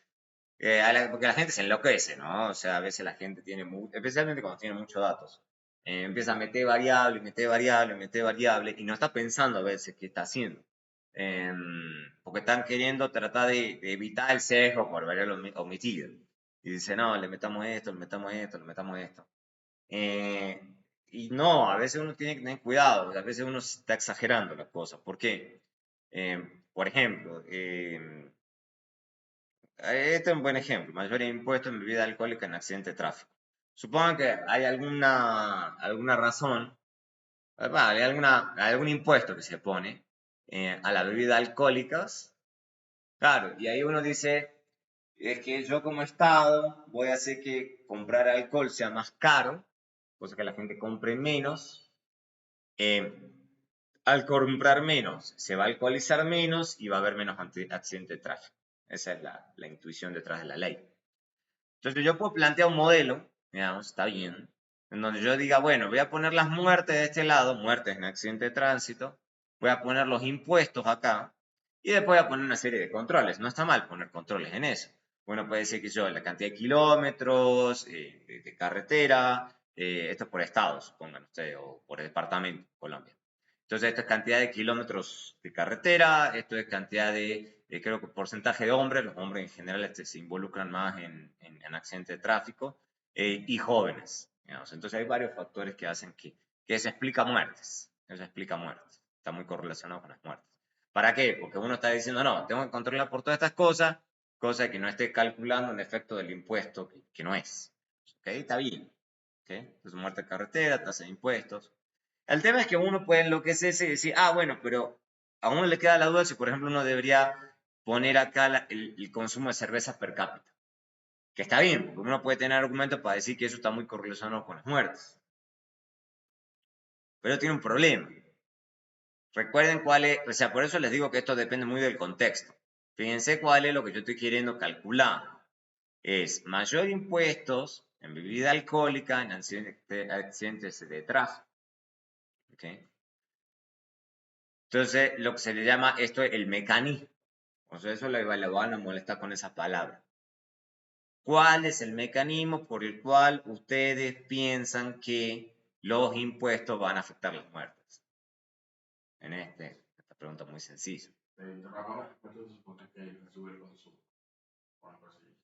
Porque la gente se enloquece, ¿no? O sea, a veces la gente tiene, especialmente cuando tiene muchos datos, empieza a meter variable, meter variable, meter variable, y no está pensando a veces qué está haciendo. Porque están queriendo tratar de evitar el sesgo por variable omitida. Y dice, no, le metamos esto, le metamos esto, le metamos esto. Eh, y no, a veces uno tiene que tener cuidado, a veces uno está exagerando las cosas. ¿Por qué? Por ejemplo, este es un buen ejemplo. Mayor impuesto en bebida alcohólica en accidente de tráfico. Supongo que hay alguna razón, hay algún impuesto que se pone a las bebidas alcohólicas. Claro, y ahí uno dice, es que yo como Estado voy a hacer que comprar alcohol sea más caro, cosa que la gente compre menos. Eh, Al comprar menos, se va a alcoholizar menos y va a haber menos accidente de tráfico. Esa es la intuición detrás de la ley. Entonces yo puedo plantear un modelo, digamos, está bien, en donde yo diga, bueno, voy a poner las muertes de este lado, muertes en accidente de tránsito, voy a poner los impuestos acá, y después voy a poner una serie de controles. No está mal poner controles en eso. Bueno, puede ser que yo, la cantidad de kilómetros, de carretera, esto es por estado, supongan ustedes, o por departamento, Colombia. Entonces, esto es cantidad de kilómetros de carretera, esto es cantidad creo que porcentaje de hombres, los hombres en general se involucran más en accidentes de tráfico, y jóvenes. Digamos. Entonces, hay varios factores que hacen que se explica muertes. Eso explica muertes. Está muy correlacionado con las muertes. ¿Para qué? Porque uno está diciendo, no, tengo que controlar por todas estas cosas, cosa que no esté calculando un efecto del impuesto que no es. ¿Ok? Está bien. ¿Ok? Entonces, muerte de carretera, tasa de impuestos. El tema es que uno puede enloquecerse y decir, ah, bueno, pero a uno le queda la duda si, por ejemplo, uno debería poner acá el consumo de cerveza per cápita. Que está bien, porque uno puede tener argumentos para decir que eso está muy correlacionado con las muertes. Pero tiene un problema. Recuerden cuál es, o sea, por eso les digo que esto depende muy del contexto. Fíjense cuál es lo que yo estoy queriendo calcular. Es mayor impuestos en bebida alcohólica, en accidentes de tráfico. ¿Okay? Entonces, lo que se le llama esto el mecanismo. O sea, eso le van a molestar con esa palabra. ¿Cuál es el mecanismo por el cual ustedes piensan que los impuestos van a afectar las muertes? Esta pregunta muy sencilla. Derramar impuestos se supone que sube el consumo. O algo así.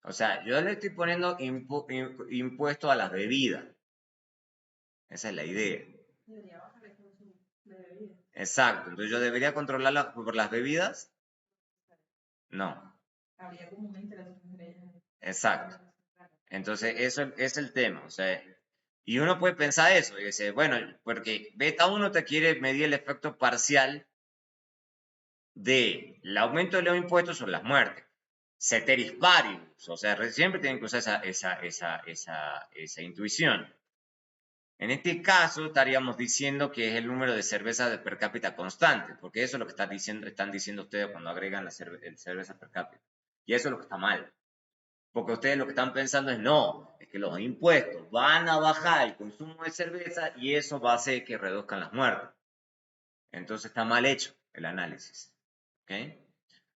O sea, yo le estoy poniendo impuesto a las bebidas. Esa es la idea. Debería bajar el consumo de bebida. Exacto. Entonces, ¿yo debería controlarlas por las bebidas? No. Habría como una interacción entre ellas. Exacto. Entonces, eso es el tema. O sea, y uno puede pensar eso. Y dice, bueno, porque beta 1 te quiere medir el efecto parcial del aumento de los impuestos sobre las muertes. Ceteris paribus. O sea, siempre tienen que usar esa intuición. En este caso, estaríamos diciendo que es el número de cervezas de per cápita constante, porque eso es lo que están diciendo ustedes cuando agregan la cerveza per cápita. Y eso es lo que está mal. Porque ustedes lo que están pensando es no, es que los impuestos van a bajar el consumo de cerveza y eso va a hacer que reduzcan las muertes. Entonces está mal hecho el análisis. ¿Ok?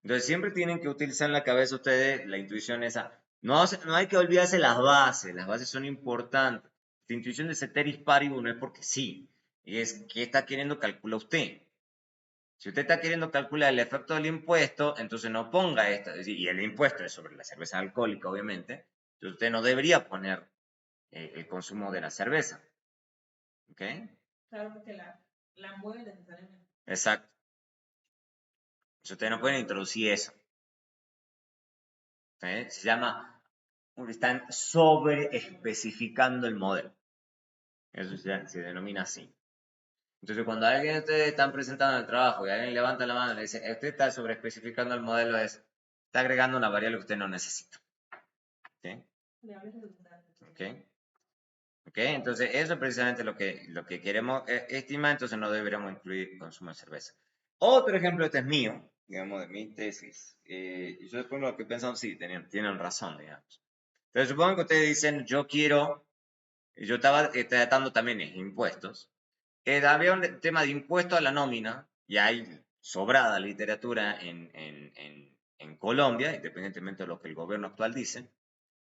Entonces siempre tienen que utilizar en la cabeza ustedes la intuición esa. No, no hay que olvidarse las bases son importantes. La intuición de ceteris paribus no es porque sí, es que está queriendo calcular usted. Si usted está queriendo calcular el efecto del impuesto, entonces no ponga esto, y el impuesto es sobre la cerveza alcohólica, obviamente, entonces usted no debería poner el consumo de la cerveza. ¿Ok? Claro, porque la mueve necesariamente. Exacto. Entonces ustedes no pueden introducir eso. ¿Ok? Se llama, están sobre especificando el modelo. Eso se denomina así. Entonces, cuando alguien ustedes están presentando el trabajo y alguien levanta la mano y le dice, usted está sobre especificando el modelo, está agregando una variable que usted no necesita. ¿Ok? ¿Ok? ¿Ok? Entonces, eso es precisamente lo que queremos estimar, entonces no deberíamos incluir consumo de cerveza. Otro ejemplo, este es mío, digamos, de mi tesis. Y yo después lo que pensamos, sí, tienen razón, digamos. Entonces, supongo que ustedes dicen, yo estaba tratando también impuestos. Había un tema de impuesto a la nómina, y hay sobrada literatura en Colombia, independientemente de lo que el gobierno actual dice,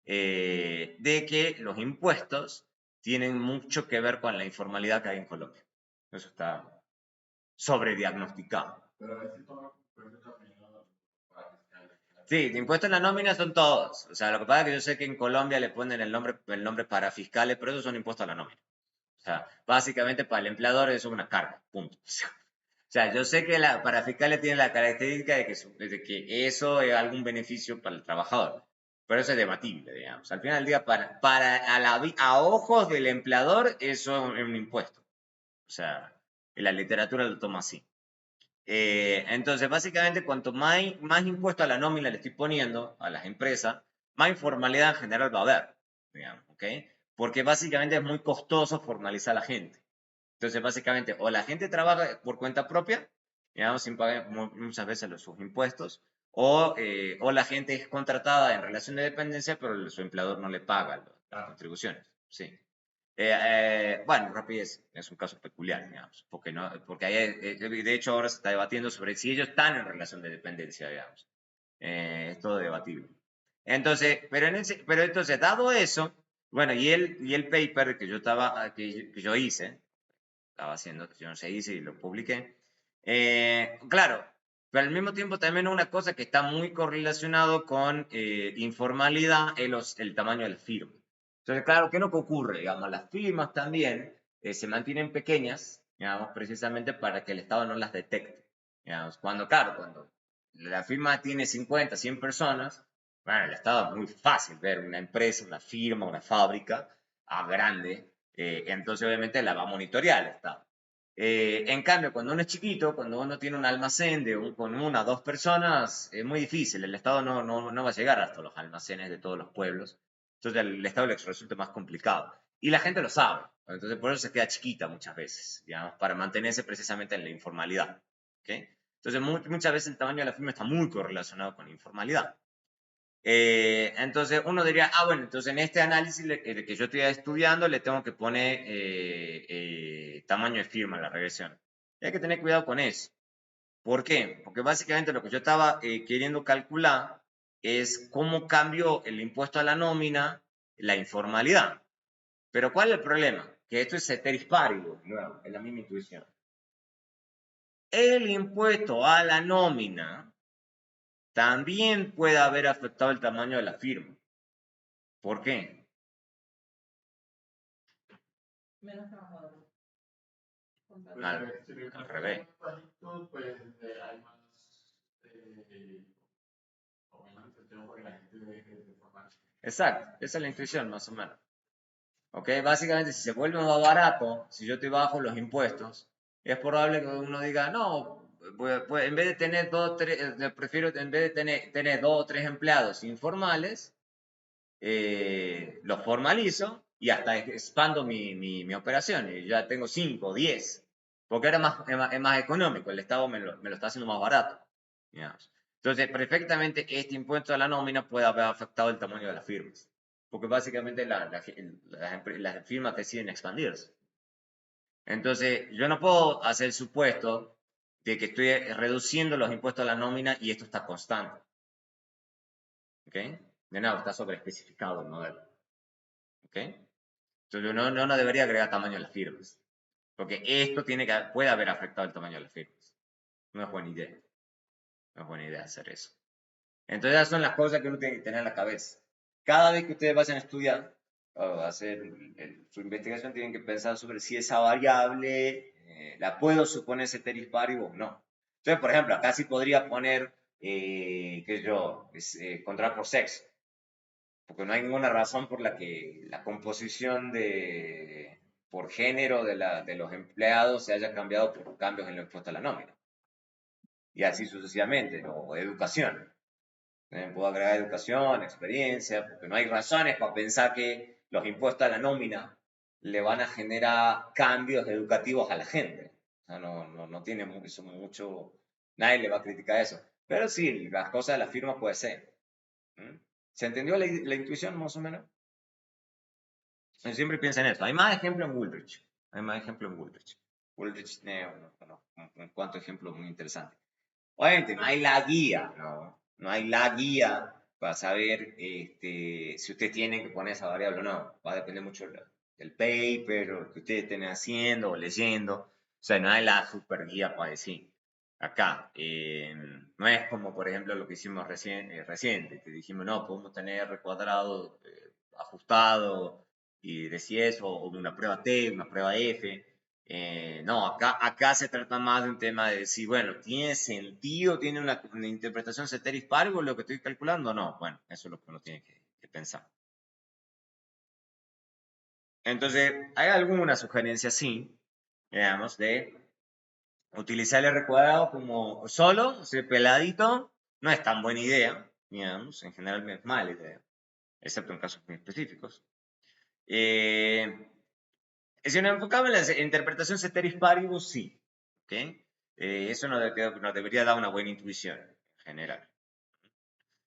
de que los impuestos tienen mucho que ver con la informalidad que hay en Colombia. Eso está sobrediagnosticado. Pero ese todo impuesto también para fiscales. Sí, de impuestos en la nómina son todos. O sea, lo que pasa es que yo sé que en Colombia le ponen el nombre para fiscales, pero esos son impuestos a la nómina. O sea, básicamente para el empleador eso es una carga, punto. O sea, yo sé que para fiscales tiene la característica de que eso es algún beneficio para el trabajador, pero eso es debatible, digamos. Al final del día, a ojos del empleador, eso es un impuesto. O sea, la literatura lo toma así. Entonces, básicamente, cuanto más impuesto a la nómina le estoy poniendo a las empresas, más informalidad en general va a haber, digamos, ¿ok? Porque básicamente es muy costoso formalizar a la gente. Entonces, básicamente, o la gente trabaja por cuenta propia, digamos, sin pagar muchas veces sus impuestos, o la gente es contratada en relación de dependencia, pero su empleador no le paga las contribuciones. Sí. Bueno, Rapidez es un caso peculiar, digamos, porque de hecho ahora se está debatiendo sobre si ellos están en relación de dependencia, digamos. Es todo debatible. Entonces, pero entonces, dado eso, bueno, y el paper que yo hice, estaba haciendo, que yo no sé, hice y lo publiqué, claro, pero al mismo tiempo también una cosa que está muy correlacionado con informalidad es el tamaño de la firma. Entonces, claro, ¿qué es lo que ocurre? Digamos, las firmas también se mantienen pequeñas, digamos, precisamente para que el Estado no las detecte. Digamos, cuando la firma tiene 50, 100 personas, bueno, el Estado es muy fácil ver una empresa, una firma, una fábrica grande, entonces obviamente la va a monitorear el Estado. En cambio, cuando uno es chiquito, cuando uno tiene un almacén con una o dos personas, es muy difícil. El Estado no va a llegar hasta los almacenes de todos los pueblos. Entonces, al Estado les resulta más complicado. Y la gente lo sabe. Entonces, por eso se queda chiquita muchas veces, digamos, para mantenerse precisamente en la informalidad. ¿Okay? Entonces, muchas veces el tamaño de la firma está muy correlacionado con la informalidad. Entonces uno diría, bueno, entonces en este análisis que yo estoy estudiando le tengo que poner tamaño de firma en la regresión. Y hay que tener cuidado con eso, ¿Por qué? Porque básicamente lo que yo estaba queriendo calcular es cómo cambio el impuesto a la nómina, la informalidad. Pero ¿cuál es el problema? Que esto es ceteris paribus, nuevo, es la misma intuición. El impuesto a la nómina también puede haber afectado el tamaño de la firma. ¿Por qué? Menos trabajadores. Pues, si lo Al encuentras revés. más bajito, pues hay más, o menos incentivos para que la gente deje de formarse. Exacto, esa es la intuición más o menos. ¿Ok? Básicamente, si se vuelve más barato, si yo te bajo los impuestos, es probable que uno diga, no, pues, en vez de tener dos, tres, prefiero, en vez de tener dos o tres empleados informales, los formalizo y hasta expando mi operación. Y ya tengo 5, 10, porque era es más económico, el Estado me lo está haciendo más barato. Digamos. Entonces, perfectamente este impuesto a la nómina puede haber afectado el tamaño de las firmas, porque básicamente las firmas deciden expandirse. Entonces, yo no puedo hacer el supuesto de que estoy reduciendo los impuestos a la nómina y esto está constante. ¿Ok? De nuevo, está sobreespecificado el modelo. ¿Ok? Entonces, no debería agregar tamaño a las firmas, porque esto puede haber afectado el tamaño de las firmas. No es buena idea. No es buena idea hacer eso. Entonces, esas son las cosas que uno tiene que tener en la cabeza. Cada vez que ustedes vayan a estudiar o a hacer su investigación, tienen que pensar sobre si esa variable la puedo suponer ceteris paribus o no. Entonces, por ejemplo, acá sí podría poner, qué sé yo, controlar por sexo, porque no hay ninguna razón por la que la composición por género de los empleados se haya cambiado por cambios en el impuesto a la nómina. Y así sucesivamente, o educación. Puedo agregar educación, experiencia, porque no hay razones para pensar que los impuestos a la nómina le van a generar cambios educativos a la gente. O sea, no tiene mucho, nadie le va a criticar eso. Pero sí, las cosas de la firma puede ser. ¿Se entendió la intuición más o menos? Yo siempre piensa en eso. Hay más ejemplos en Woolrich. Hay más ejemplos en Woolrich. Woolrich tiene un cuanto ejemplos muy interesantes. Obviamente, no hay la guía, ¿no? No hay la guía para saber si usted tiene que poner esa variable o no. Va a depender mucho del paper, o lo que ustedes estén haciendo o leyendo. O sea, no hay la super guía para decir. Acá, no es como, por ejemplo, lo que hicimos reciente, que dijimos, no, podemos tener R cuadrado ajustado y de si es, o de una prueba T, una prueba F. No, acá se trata más de un tema de si, bueno, ¿tiene sentido? ¿Tiene una interpretación ceteris paribus lo que estoy calculando? No, bueno, eso es lo que uno tiene que pensar. Entonces, hay alguna sugerencia, sí, digamos, de utilizar el R cuadrado como solo, o sea, peladito, no es tan buena idea, digamos, en general es mala idea, excepto en casos muy específicos. Si nos enfocamos en la interpretación ceteris paribus, sí. ¿Ok? Eso nos debería dar una buena intuición en general.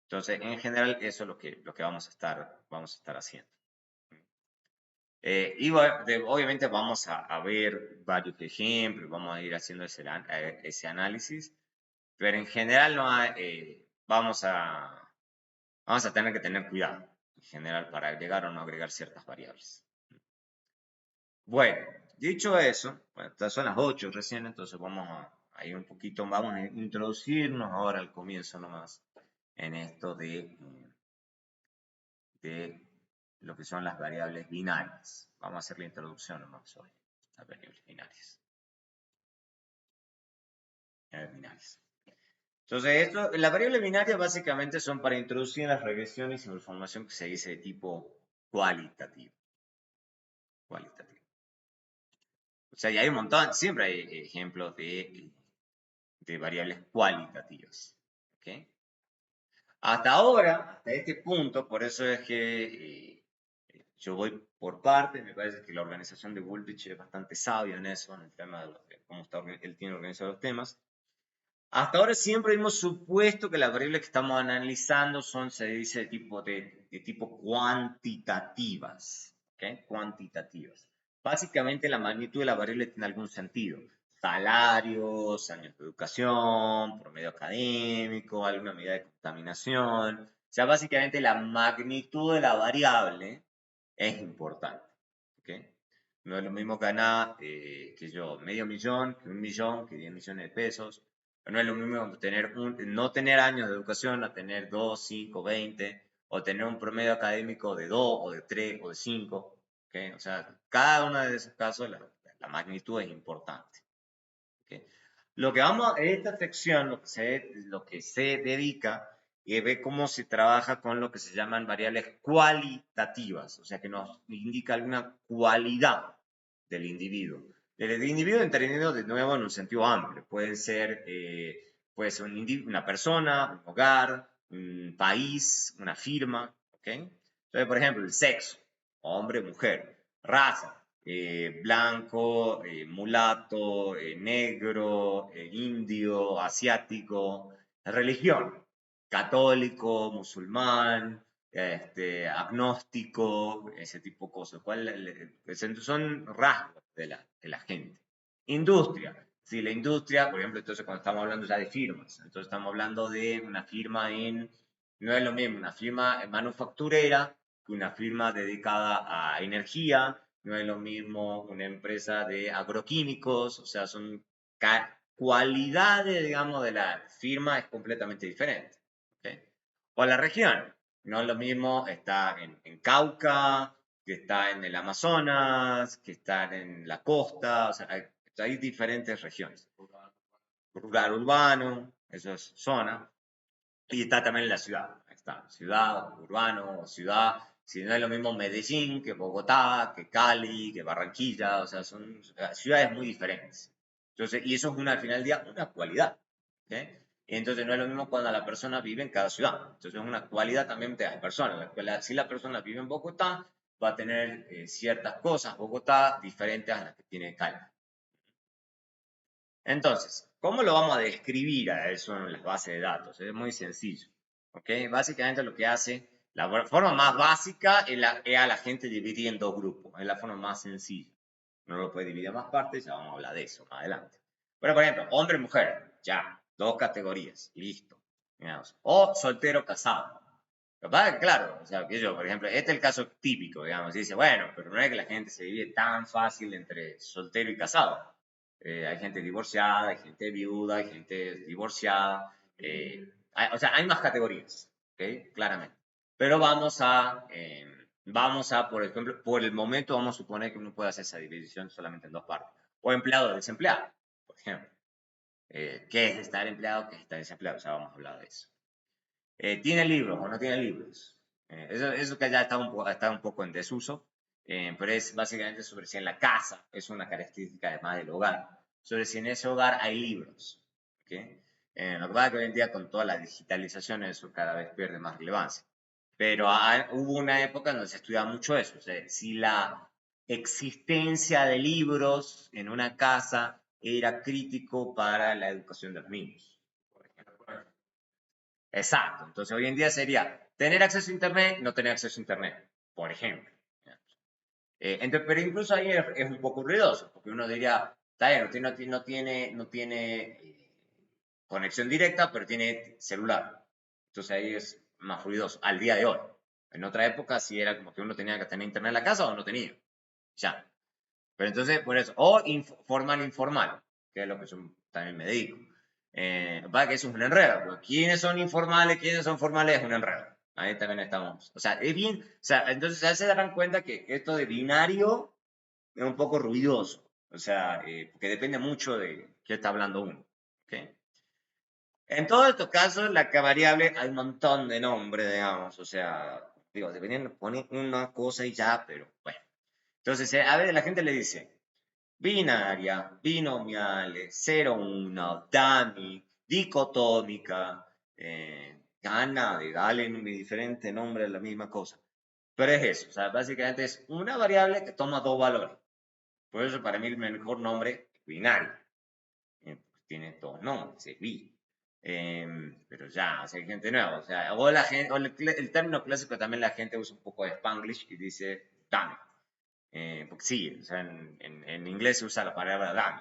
Entonces, en general, eso es lo que vamos a estar haciendo. Y obviamente vamos a ver varios ejemplos, vamos a ir haciendo ese análisis, pero en general vamos a tener que tener cuidado, en general, para agregar o no agregar ciertas variables. Bueno, dicho eso, bueno, estas son las 8 recién, entonces vamos a ir un poquito, vamos a introducirnos ahora al comienzo nomás en esto de lo que son las variables binarias. Vamos a hacer la introducción nomás sobre las variables binarias. Entonces, las variables binarias básicamente son para introducir las regresiones y información que se dice de tipo cualitativo. O sea, y hay un montón, siempre hay ejemplos de variables cualitativas. ¿Okay? Hasta ahora, hasta este punto, por eso es que yo voy por parte, me parece que la organización de Woolrich es bastante sabia en eso, en el tema de cómo él tiene organizado los temas. Hasta ahora siempre hemos supuesto que las variables que estamos analizando se dice, de tipo cuantitativas. ¿Okay? Cuantitativas. Básicamente la magnitud de la variable tiene algún sentido. salarios, años de educación, promedio académico, alguna medida de contaminación. O sea, básicamente la magnitud de la variable es importante. ¿Ok? No es lo mismo ganar, que yo, medio millón, que 1 millón, que 10 millones de pesos. No es lo mismo no tener años de educación a tener 2, 5, 20, o tener un promedio académico de 2, o de 3, o de 5. ¿Okay? O sea, cada uno de esos casos, la magnitud es importante. ¿Okay? En esta sección, lo que se dedica y ve cómo se trabaja con lo que se llaman variables cualitativas, o sea, que nos indica alguna cualidad del individuo. El individuo entendido de nuevo en un sentido amplio. Puede ser una persona, un hogar, un país, una firma. ¿Okay? Entonces, por ejemplo, el sexo, hombre, mujer, raza, blanco, mulato, negro, indio, asiático, religión, católico, musulmán, agnóstico, ese tipo de cosas. Son rasgos de la gente. Industria. Si la industria, por ejemplo, entonces cuando estamos hablando ya de firmas, entonces estamos hablando de una firma no es lo mismo una firma manufacturera que una firma dedicada a energía, no es lo mismo una empresa de agroquímicos, o sea, son cualidades, digamos, de la firma es completamente diferente. ¿Okay? O la región, no es lo mismo estar en Cauca, que está en el Amazonas, que estar en la costa, o sea, hay diferentes regiones. Rural, urbano, eso es zona, y está también en la ciudad, está, ciudad, urbano, ciudad, si no es lo mismo Medellín que Bogotá, que Cali, que Barranquilla, o sea, son ciudades muy diferentes. Entonces, y eso es al final del día una cualidad. ¿Okay? Y entonces no es lo mismo cuando la persona vive en cada ciudad. Entonces es una cualidad también de la persona. Si la persona vive en Bogotá, va a tener ciertas cosas Bogotá diferentes a las que tiene Cali. Entonces, ¿cómo lo vamos a describir a eso en las bases de datos? Es muy sencillo. ¿Okay? Básicamente lo que hace, la forma más básica es a la gente dividir en dos grupos. Es la forma más sencilla. No lo puede dividir en más partes, ya vamos a hablar de eso más adelante. Pero, por ejemplo, hombre y mujer, ya, dos categorías, listo. Digamos. O soltero casado. Claro, o sea, que yo, por ejemplo, este es el caso típico, digamos, y dice, bueno, pero no es que la gente se divide tan fácil entre soltero y casado. Hay gente divorciada, hay gente viuda, hay gente divorciada. O sea, hay más categorías, ¿ok? Claramente. Pero por ejemplo, por el momento vamos a suponer que uno puede hacer esa división solamente en dos partes. O empleado o desempleado, por ejemplo. ¿Qué es estar empleado? ¿Qué es estar desempleado? O sea, vamos a hablar de eso. ¿Tiene libros o no tiene libros? Eso que ya está un poco en desuso, pero es básicamente sobre si en la casa es una característica además del hogar, sobre si en ese hogar hay libros. ¿Okay? Lo que pasa es que hoy en día con toda la digitalización eso cada vez pierde más relevancia. Pero hubo una época donde se estudiaba mucho eso, o sea, si la existencia de libros en una casa era crítico para la educación de los niños. Exacto. Entonces, hoy en día sería tener acceso a Internet, no tener acceso a Internet, por ejemplo. Pero incluso ahí es un poco ruidoso, porque uno diría, está bien, no tiene conexión directa, pero tiene celular. Entonces ahí es más ruidoso, al día de hoy. En otra época sí era como que uno tenía que tener Internet en la casa o no tenía. Ya. Pero entonces, por eso, o formal informal, que es lo que yo también me dedico. Para que eso es un enredo, porque quiénes son informales, quiénes son formales es un enredo. Ahí también estamos. O sea, es bien, o sea, entonces ya se darán cuenta que esto de binario es un poco ruidoso. O sea, porque depende mucho de qué está hablando uno. ¿Okay? En todos estos casos, la variable hay un montón de nombres, digamos. O sea, digo, dependiendo, pone una cosa y ya, pero bueno. Entonces, a ver, la gente le dice, binaria, binomiales, 0-1, dummy, dicotómica, gana de darle un diferente nombre a la misma cosa. Pero es eso, o sea, básicamente es una variable que toma dos valores. Por eso para mí el mejor nombre es binario. Pues tiene dos nombres, es bi. Pero ya, o sea, hay gente nueva, o sea, el término clásico también la gente usa un poco de Spanglish y dice dummy. Porque sí, o sea, en inglés se usa la palabra dummy.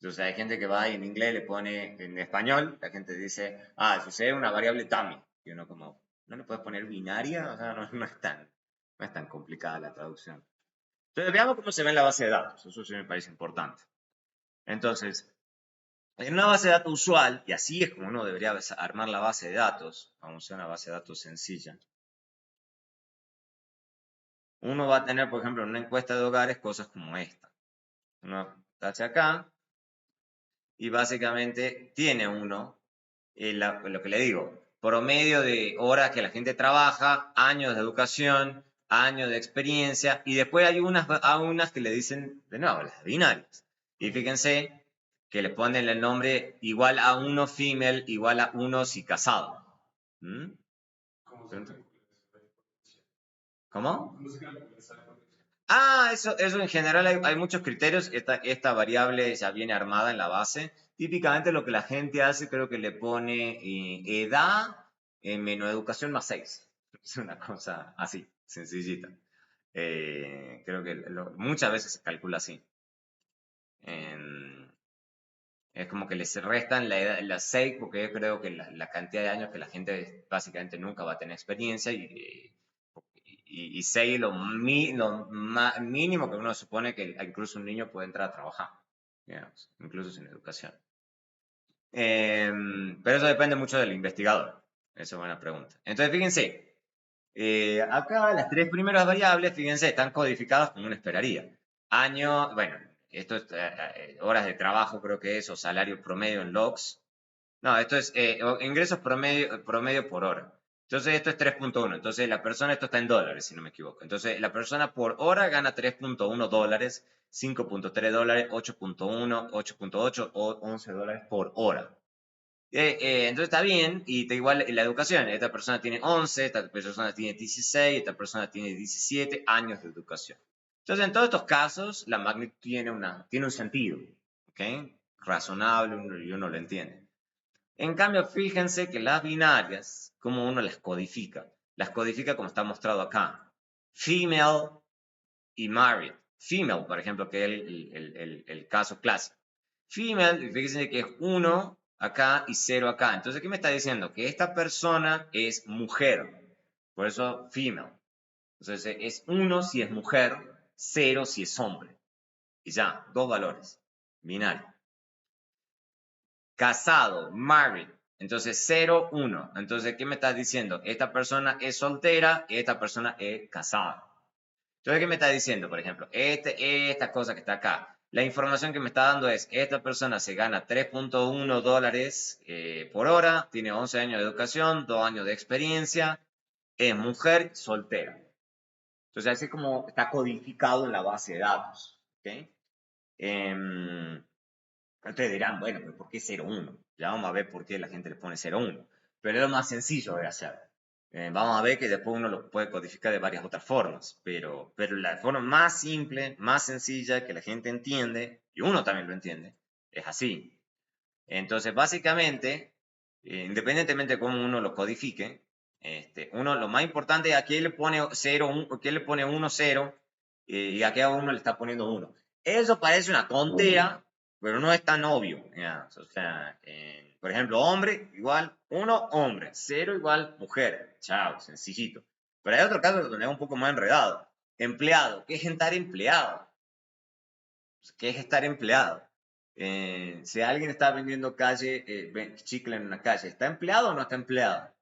Entonces hay gente que va y en inglés le pone, en español, la gente dice, sucede una variable dummy. Y uno como, ¿no le puedes poner binaria? O sea, no es tan complicada la traducción. Entonces veamos cómo se ve en la base de datos. Eso sí me parece importante. Entonces, en una base de datos usual, y así es como uno debería armar la base de datos, vamos a hacer una base de datos sencilla. Uno va a tener, por ejemplo, en una encuesta de hogares, cosas como esta. Uno tacha acá y básicamente tiene uno, lo que le digo, promedio de horas que la gente trabaja, años de educación, años de experiencia, y después hay unas que le dicen, de nuevo, las binarias. Y fíjense que le ponen el nombre igual a uno female, igual a uno si casado. ¿Mm? ¿Cómo se calcula esa diferencia? ¿Cómo? ¿Cómo se calcula esa diferencia? Eso en general hay muchos criterios. Esta variable ya viene armada en la base. Típicamente lo que la gente hace, creo que le pone edad menos educación más 6. Es una cosa así, sencillita. Creo que muchas veces se calcula así. Es como que les restan la edad, las 6, porque yo creo que la cantidad de años que la gente básicamente nunca va a tener experiencia y 6 lo mínimo que uno supone que incluso un niño puede entrar a trabajar, digamos, incluso sin educación. Pero eso depende mucho del investigador. Esa es buena pregunta. Entonces, fíjense, acá las tres primeras variables, fíjense, están codificadas como uno esperaría. Año, bueno, esto es horas de trabajo, creo que es, o salario promedio en logs. No, esto es ingresos promedio por hora. Entonces esto es 3.1. Entonces la persona, esto está en dólares, si no me equivoco. Entonces la persona por hora gana 3.1 dólares, 5.3 dólares, 8.1, 8.8 o 11 dólares por hora. Entonces está bien, y está igual la educación. Esta persona tiene 11, esta persona tiene 16, esta persona tiene 17 años de educación. Entonces en todos estos casos la magnitud tiene un sentido, ¿ok? Razonable y uno lo entiende. En cambio, fíjense que las binarias, como uno las codifica como está mostrado acá. Female y married. Female, por ejemplo, que es el caso clásico. Female, fíjense que es 1 acá y 0 acá. Entonces, ¿qué me está diciendo? Que esta persona es mujer. Por eso, female. Entonces, es 1 si es mujer, 0 si es hombre. Y ya, dos valores. Binario. Casado, married. Entonces, 0, 1. Entonces, ¿qué me estás diciendo? Esta persona es soltera, esta persona es casada. Entonces, ¿qué me está diciendo? Por ejemplo, esta cosa que está acá. La información que me está dando es, esta persona se gana 3.1 dólares por hora, tiene 11 años de educación, 2 años de experiencia, es mujer soltera. Entonces, así es como está codificado en la base de datos. ¿Okay? Ustedes dirán, bueno, pero ¿por qué 0,1? Ya vamos a ver por qué la gente le pone 0,1. Pero es lo más sencillo de hacer. Vamos a ver que después uno lo puede codificar de varias otras formas. Pero la forma más simple, más sencilla, que la gente entiende, y uno también lo entiende, es así. Entonces, básicamente, independientemente de cómo uno lo codifique, uno, lo más importante es a quién le pone 0, 1, quién le pone 1, 0, y a qué uno le está poniendo 1. Eso parece una tontera, pero no es tan obvio. ¿Ya? O sea, por ejemplo, hombre igual 1, hombre, 0 igual mujer. Chao, sencillito. Pero hay otro caso donde es un poco más enredado. Empleado, ¿qué es estar empleado? ¿Qué es estar empleado? Si alguien está vendiendo chicle en una calle, ¿está empleado o no está empleado?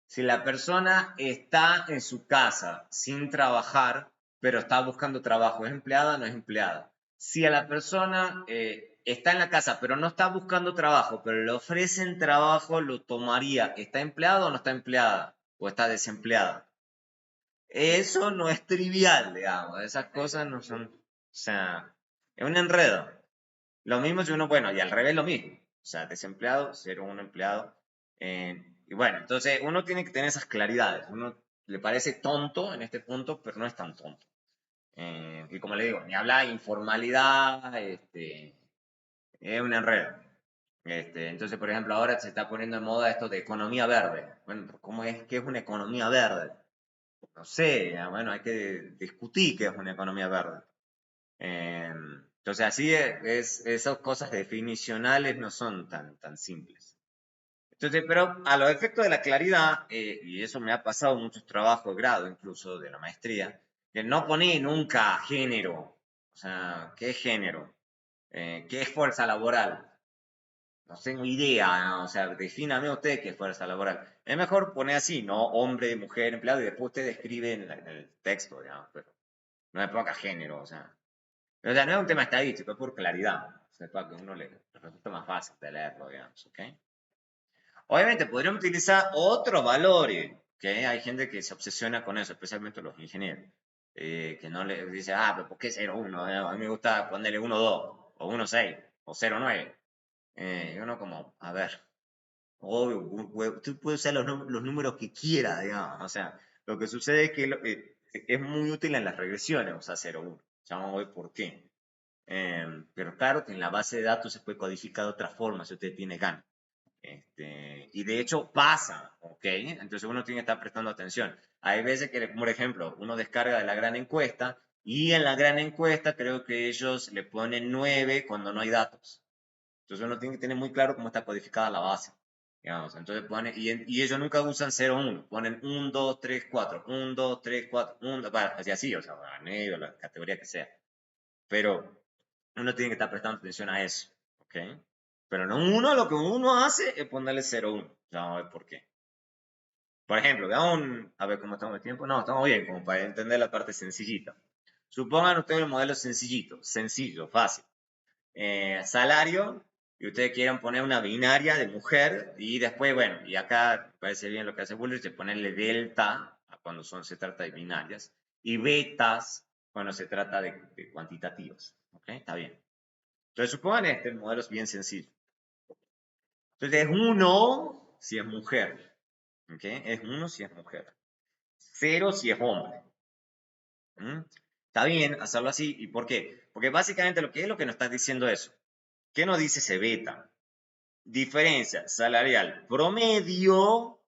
Si la persona está en su casa sin trabajar, pero está buscando trabajo, ¿es empleada o no es empleada? Si a la persona está en la casa, pero no está buscando trabajo, pero le ofrecen trabajo, lo tomaría. ¿Está empleado o no está empleada? ¿O está desempleada? Eso no es trivial, digamos. Esas cosas no son... O sea, es un enredo. Lo mismo si uno, bueno, y al revés lo mismo. O sea, desempleado, 0,1 empleado. Y bueno, entonces uno tiene que tener esas claridades. Uno le parece tonto en este punto, pero no es tan tonto. Y como le digo, ni habla de informalidad, es un enredo. Entonces, por ejemplo, ahora se está poniendo de moda esto de economía verde. Bueno, ¿cómo es que es una economía verde? No sé, bueno, hay que discutir qué es una economía verde. Entonces, Entonces, así esas cosas definicionales no son tan simples. Entonces, pero a los efectos de la claridad, y eso me ha pasado en muchos trabajos de grado, incluso de la maestría, que no poní nunca género. O sea, ¿qué es género? ¿Qué es fuerza laboral? No tengo idea, ¿no? O sea, defíname usted qué es fuerza laboral. Es mejor poner así, ¿no? Hombre, mujer, empleado, y después usted describe en el texto, digamos, pero no me ponga género, o sea. O sea, no es un tema estadístico, es por claridad. O sea, para que uno le resulte más fácil de leerlo, digamos, ¿ok? Obviamente podríamos utilizar otros valores, ¿ok? Hay gente que se obsesiona con eso, especialmente los ingenieros, que no le dice, pero ¿por qué 0,1? A mí me gusta ponerle 1,2, o 1,6, o 0,9. Y uno como, a ver, obvio, tú puedes usar los números que quieras, digamos. O sea, lo que sucede es que es muy útil en las regresiones usar 0,1. Ya vamos a ver por qué. Pero claro que en la base de datos se puede codificar de otra forma si usted tiene ganas. Y de hecho pasa, ¿ok? Entonces uno tiene que estar prestando atención. Hay veces que, por ejemplo, uno descarga de la gran encuesta y en la gran encuesta creo que ellos le ponen 9 cuando no hay datos. Entonces uno tiene que tener muy claro cómo está codificada la base. Digamos, entonces pone, y ellos nunca usan 0,1, ponen 1, 2, 3, 4, 1, 2, 3, 4, 1, así, o sea, a medio, la categoría que sea. Pero uno tiene que estar prestando atención a eso, ¿ok? Pero no uno, lo que uno hace es ponerle 0,1. Ya vamos a ver por qué. Por ejemplo, veamos a ver cómo estamos de tiempo. No, estamos bien, como para entender la parte sencillita. Supongan ustedes el modelo sencillito, sencillo, fácil. Salario, y ustedes quieren poner una binaria de mujer, y después, bueno, y acá parece bien lo que hace Bullrich, de ponerle delta cuando se trata de binarias, y betas cuando se trata de cuantitativos. ¿Ok? Está bien. Entonces, supongan el modelo es bien sencillo. Entonces, es 1 si es mujer. ¿Ok? Es 1 si es mujer. 0 si es hombre. ¿Mm? Está bien hacerlo así. ¿Y por qué? Porque básicamente lo que es lo que nos está diciendo eso. ¿Qué nos dice ese beta? Diferencia salarial promedio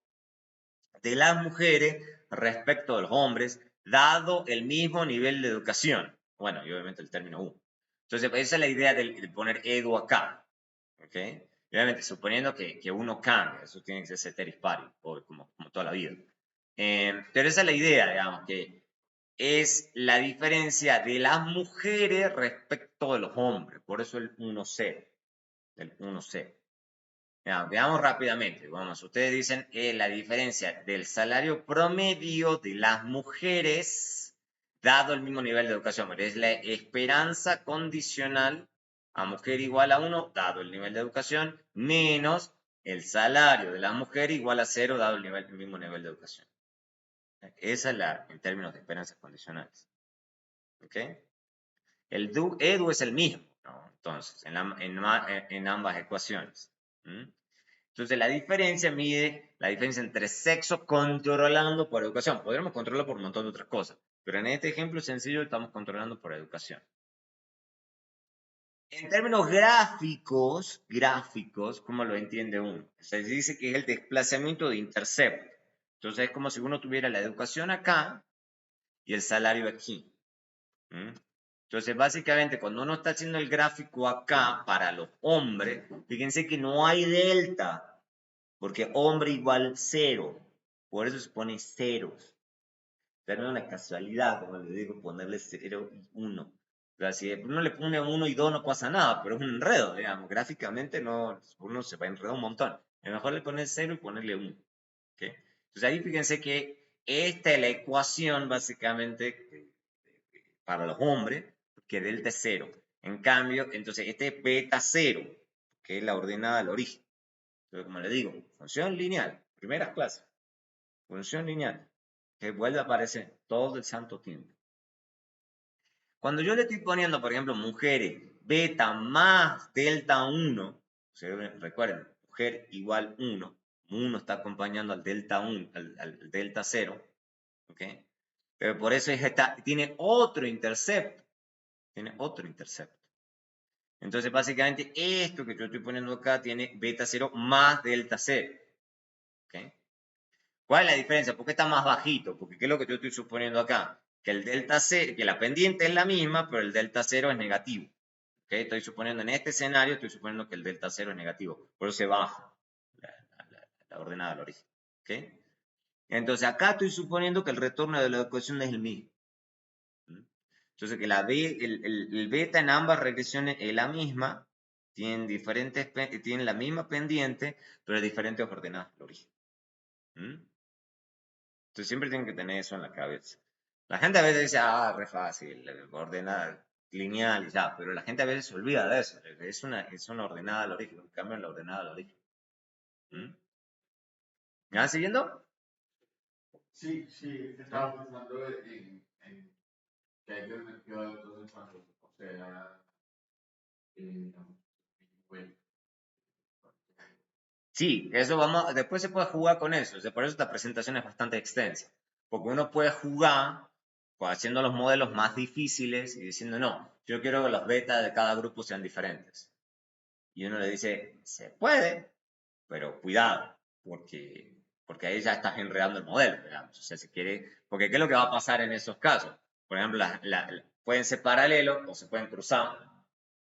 de las mujeres respecto de los hombres, dado el mismo nivel de educación. Bueno, y obviamente el término U. Entonces, esa es la idea de poner edu acá. ¿Ok? Y obviamente, suponiendo que uno cambia, eso tiene que ser ceteris paribus, como toda la vida. Pero esa es la idea, digamos, que es la diferencia de las mujeres respecto de los hombres. Por eso el 1-0. El 1-0. Veamos rápidamente. Vamos, ustedes dicen que la diferencia del salario promedio de las mujeres, dado el mismo nivel de educación, pero es la esperanza condicional a mujer igual a 1, dado el nivel de educación, menos el salario de la mujer igual a 0, dado el mismo nivel de educación. Esa es en términos de esperanzas condicionales. ¿Ok? El edu es el mismo, ¿no? Entonces, en ambas ecuaciones. ¿Mm? Entonces, la diferencia mide la diferencia entre sexo controlando por educación. Podríamos controlar por un montón de otras cosas, pero en este ejemplo sencillo estamos controlando por educación. En términos gráficos, ¿cómo lo entiende uno? Se dice que es el desplazamiento de intercepto. Entonces, es como si uno tuviera la educación acá y el salario aquí. ¿Mm? Entonces, básicamente, cuando uno está haciendo el gráfico acá para los hombres, fíjense que no hay delta. Porque hombre igual 0. Por eso se pone ceros. Pero no es una casualidad, como le digo, ponerle 0 y 1. Pero si uno le pone 1 y 2 no pasa nada, pero es un enredo, digamos. Gráficamente no, uno se va a enredar un montón. Es mejor le poner 0 y ponerle 1. ¿Okay? Entonces ahí fíjense que esta es la ecuación básicamente para los hombres, que delta es 0. En cambio, entonces este es beta 0, que es la ordenada al origen. Pero como le digo, función lineal, primeras clases, función lineal, que vuelve a aparecer todo el santo tiempo. Cuando yo le estoy poniendo, por ejemplo, mujeres, beta más delta 1, recuerden, mujer igual 1, 1 está acompañando al delta 1, al delta 0, ¿ok? Pero por eso tiene otro intercepto, Entonces, básicamente, esto que yo estoy poniendo acá tiene beta 0 más delta 0, ¿ok? ¿Cuál es la diferencia? ¿Por qué está más bajito? Porque ¿qué es lo que yo estoy suponiendo acá? Que el delta 0, que la pendiente es la misma, pero el delta 0 es negativo. Estoy suponiendo en este escenario, estoy suponiendo que el delta 0 es negativo. Por eso se baja la ordenada al origen. ¿Ok? Entonces acá estoy suponiendo que el retorno de la ecuación es el mismo. Entonces que el beta en ambas regresiones es la misma, tienen la misma pendiente, pero diferentes ordenadas al origen. Entonces siempre tienen que tener eso en la cabeza. La gente a veces dice, re fácil, ordenada lineal y ya, pero la gente a veces se olvida de eso. Es una ordenada al origen, un cambio en la ordenada al origen. ¿Me van siguiendo? Sí, estaba pensando en que hay que tener cuidado entonces cuando, o sea, digamos, bueno, Sí, después se puede jugar con eso. Por eso esta presentación es bastante extensa. Porque uno puede jugar pues, haciendo los modelos más difíciles y diciendo, no, yo quiero que los betas de cada grupo sean diferentes. Y uno le dice, se puede, pero cuidado, porque ahí ya estás enredando el modelo, digamos. O sea, si quiere, porque ¿qué es lo que va a pasar en esos casos? Por ejemplo, pueden ser paralelos o se pueden cruzar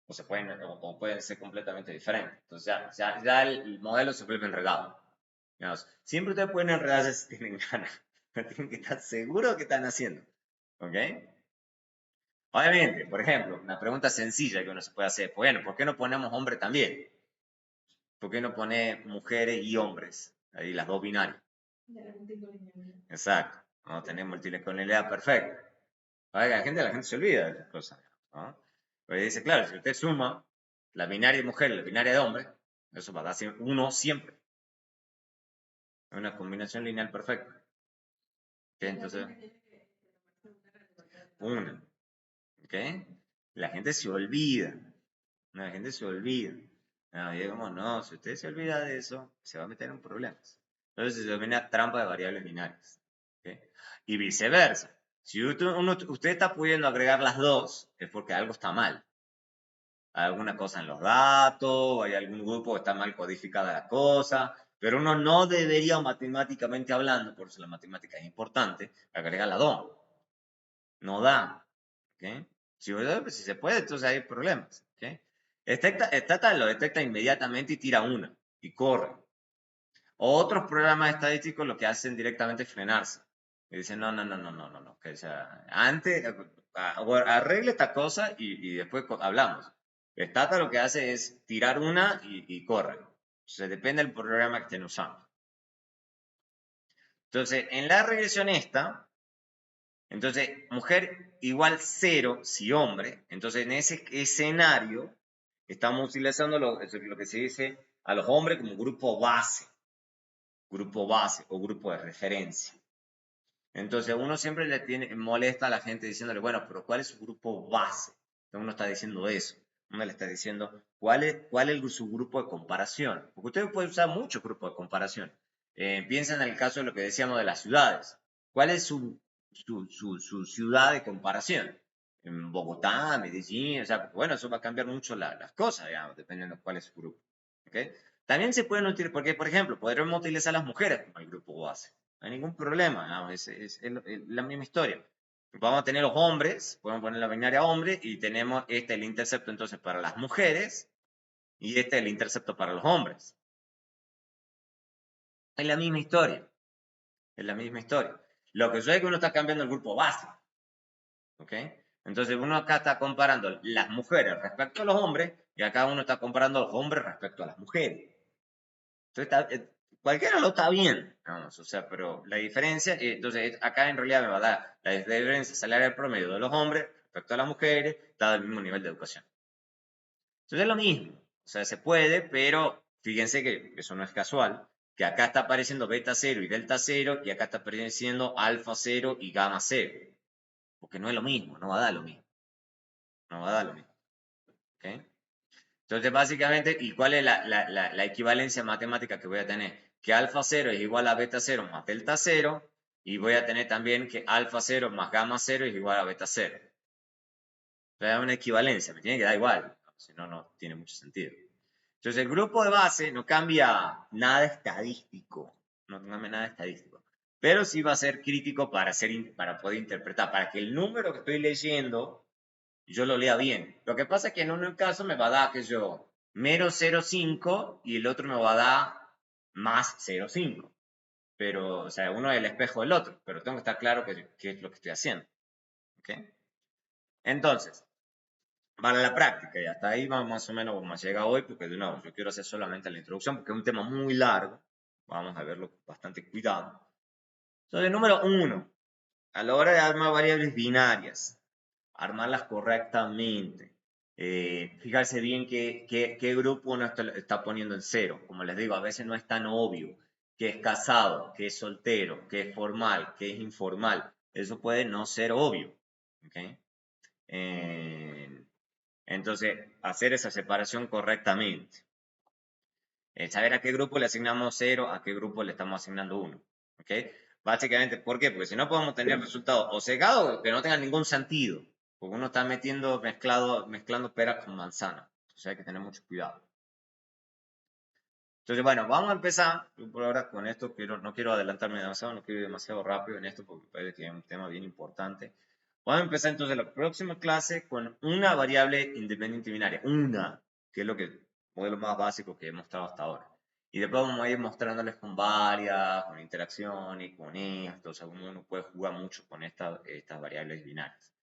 o pueden ser completamente diferentes. Entonces ya el modelo se vuelve enredado. Digamos, siempre ustedes pueden enredarse si tienen ganas, pero tienen que estar seguros de que están haciendo. ¿Ok? Obviamente, por ejemplo, una pregunta sencilla que uno se puede hacer, bueno, ¿por qué no ponemos hombre también? ¿Por qué no pone mujeres y hombres? Ahí las dos binarias. Exacto. No tenemos multicolonialidad perfecta. La gente se olvida de esas cosas. ¿No? Pero dice, claro, si usted suma la binaria de mujer y la binaria de hombre, eso va a dar uno siempre. Es una combinación lineal perfecta. ¿Ok? Entonces, una. ¿Ok? La gente se olvida. La gente se olvida. No, digamos, no, si usted se olvida de eso, se va a meter en problemas. Entonces se denomina trampa de variables binarias. ¿Ok? Y viceversa. Si usted está pudiendo agregar las dos, es porque algo está mal. Hay alguna cosa en los datos, hay algún grupo que está mal codificada la cosa, pero uno no debería matemáticamente hablando, por eso la matemática es importante, agregar las dos. No da. ¿Ok? Si se puede, entonces hay problemas. ¿Ok? Stata lo detecta inmediatamente y tira una y corre. Otros programas estadísticos lo que hacen directamente es frenarse. Y dicen, no. Que, o sea, antes, arregle esta cosa y después hablamos. Stata lo que hace es tirar una y corre. O depende del programa que estén usando. Entonces, en la regresión esta, entonces, mujer igual 0 si hombre. Entonces, en ese escenario, estamos utilizando lo que se dice a los hombres como grupo base o grupo de referencia. Entonces, uno siempre molesta a la gente diciéndole, bueno, pero ¿cuál es su grupo base? Entonces, uno está diciendo eso. Uno le está diciendo, ¿cuál es su grupo de comparación? Porque usted puede usar muchos grupos de comparación. Piensa en el caso de lo que decíamos de las ciudades. ¿Cuál es su ciudad de comparación? En Bogotá, Medellín, o sea, bueno, eso va a cambiar mucho las cosas, digamos, dependiendo de cuál es su grupo. ¿Okay? También se pueden utilizar, porque, por ejemplo, podremos utilizar a las mujeres como el grupo base. No hay ningún problema, ¿no? Es la misma historia. Vamos a tener los hombres, podemos poner la binaria hombre y tenemos el intercepto entonces para las mujeres y el intercepto para los hombres. Es la misma historia. Es la misma historia. Lo que sucede es que uno está cambiando el grupo base. ¿Ok? Entonces uno acá está comparando las mujeres respecto a los hombres y acá uno está comparando a los hombres respecto a las mujeres. Entonces, cualquiera lo está bien, vamos, o sea, pero la diferencia, entonces acá en realidad me va a dar la diferencia salarial promedio de los hombres respecto a las mujeres, dado el mismo nivel de educación. Entonces es lo mismo, o sea, se puede, pero fíjense que eso no es casual, que acá está apareciendo beta 0 y delta 0 y acá está apareciendo alfa 0 y gamma 0, porque no es lo mismo, no va a dar lo mismo, no va a dar lo mismo. ¿Ok? Entonces, básicamente, ¿y cuál es la equivalencia matemática que voy a tener? Que alfa 0 es igual a beta 0 más delta 0, y voy a tener también que alfa 0 más gamma 0 es igual a beta 0. Entonces, es una equivalencia, me tiene que dar igual, si no, no tiene mucho sentido. Entonces, el grupo de base no cambia nada estadístico, no cambia nada estadístico, pero sí va a ser crítico para poder interpretar, para que el número que estoy leyendo y yo lo lea bien. Lo que pasa es que en un caso me va a dar, que yo, mero 0,5 y el otro me va a dar más 0,5. Pero, o sea, uno es el espejo del otro, pero tengo que estar claro qué es lo que estoy haciendo. ¿Ok? Entonces, para la práctica, y hasta ahí vamos más o menos como llega hoy, porque de nuevo, yo quiero hacer solamente la introducción, porque es un tema muy largo. Vamos a verlo con bastante cuidado. Entonces, número 1, a la hora de armar variables binarias, armarlas correctamente, fijarse bien qué grupo uno está poniendo en cero. Como les digo, a veces no es tan obvio que es casado, que es soltero, que es formal, que es informal. Eso puede no ser obvio. ¿Okay? Entonces, hacer esa separación correctamente. Saber a qué grupo le asignamos 0, a qué grupo le estamos asignando 1. ¿Ok? Básicamente, ¿por qué? Porque si no podemos tener resultados o cegados que no tengan ningún sentido. Porque uno está mezclando peras con manzanas. Entonces hay que tener mucho cuidado. Entonces, bueno, vamos a empezar. Yo por ahora con esto no quiero adelantarme demasiado, no quiero ir demasiado rápido en esto porque parece que es un tema bien importante. Vamos a empezar entonces la próxima clase con una variable independiente binaria. Una, que es modelo más básico que he mostrado hasta ahora. Y después vamos a ir mostrándoles con varias, con interacción y con esto. O sea, uno puede jugar mucho con estas variables binarias.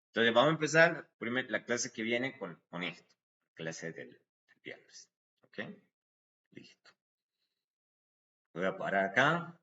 Entonces, vamos a empezar la clase que viene con esto. Clase del viernes. ¿Ok? Listo. Voy a parar acá.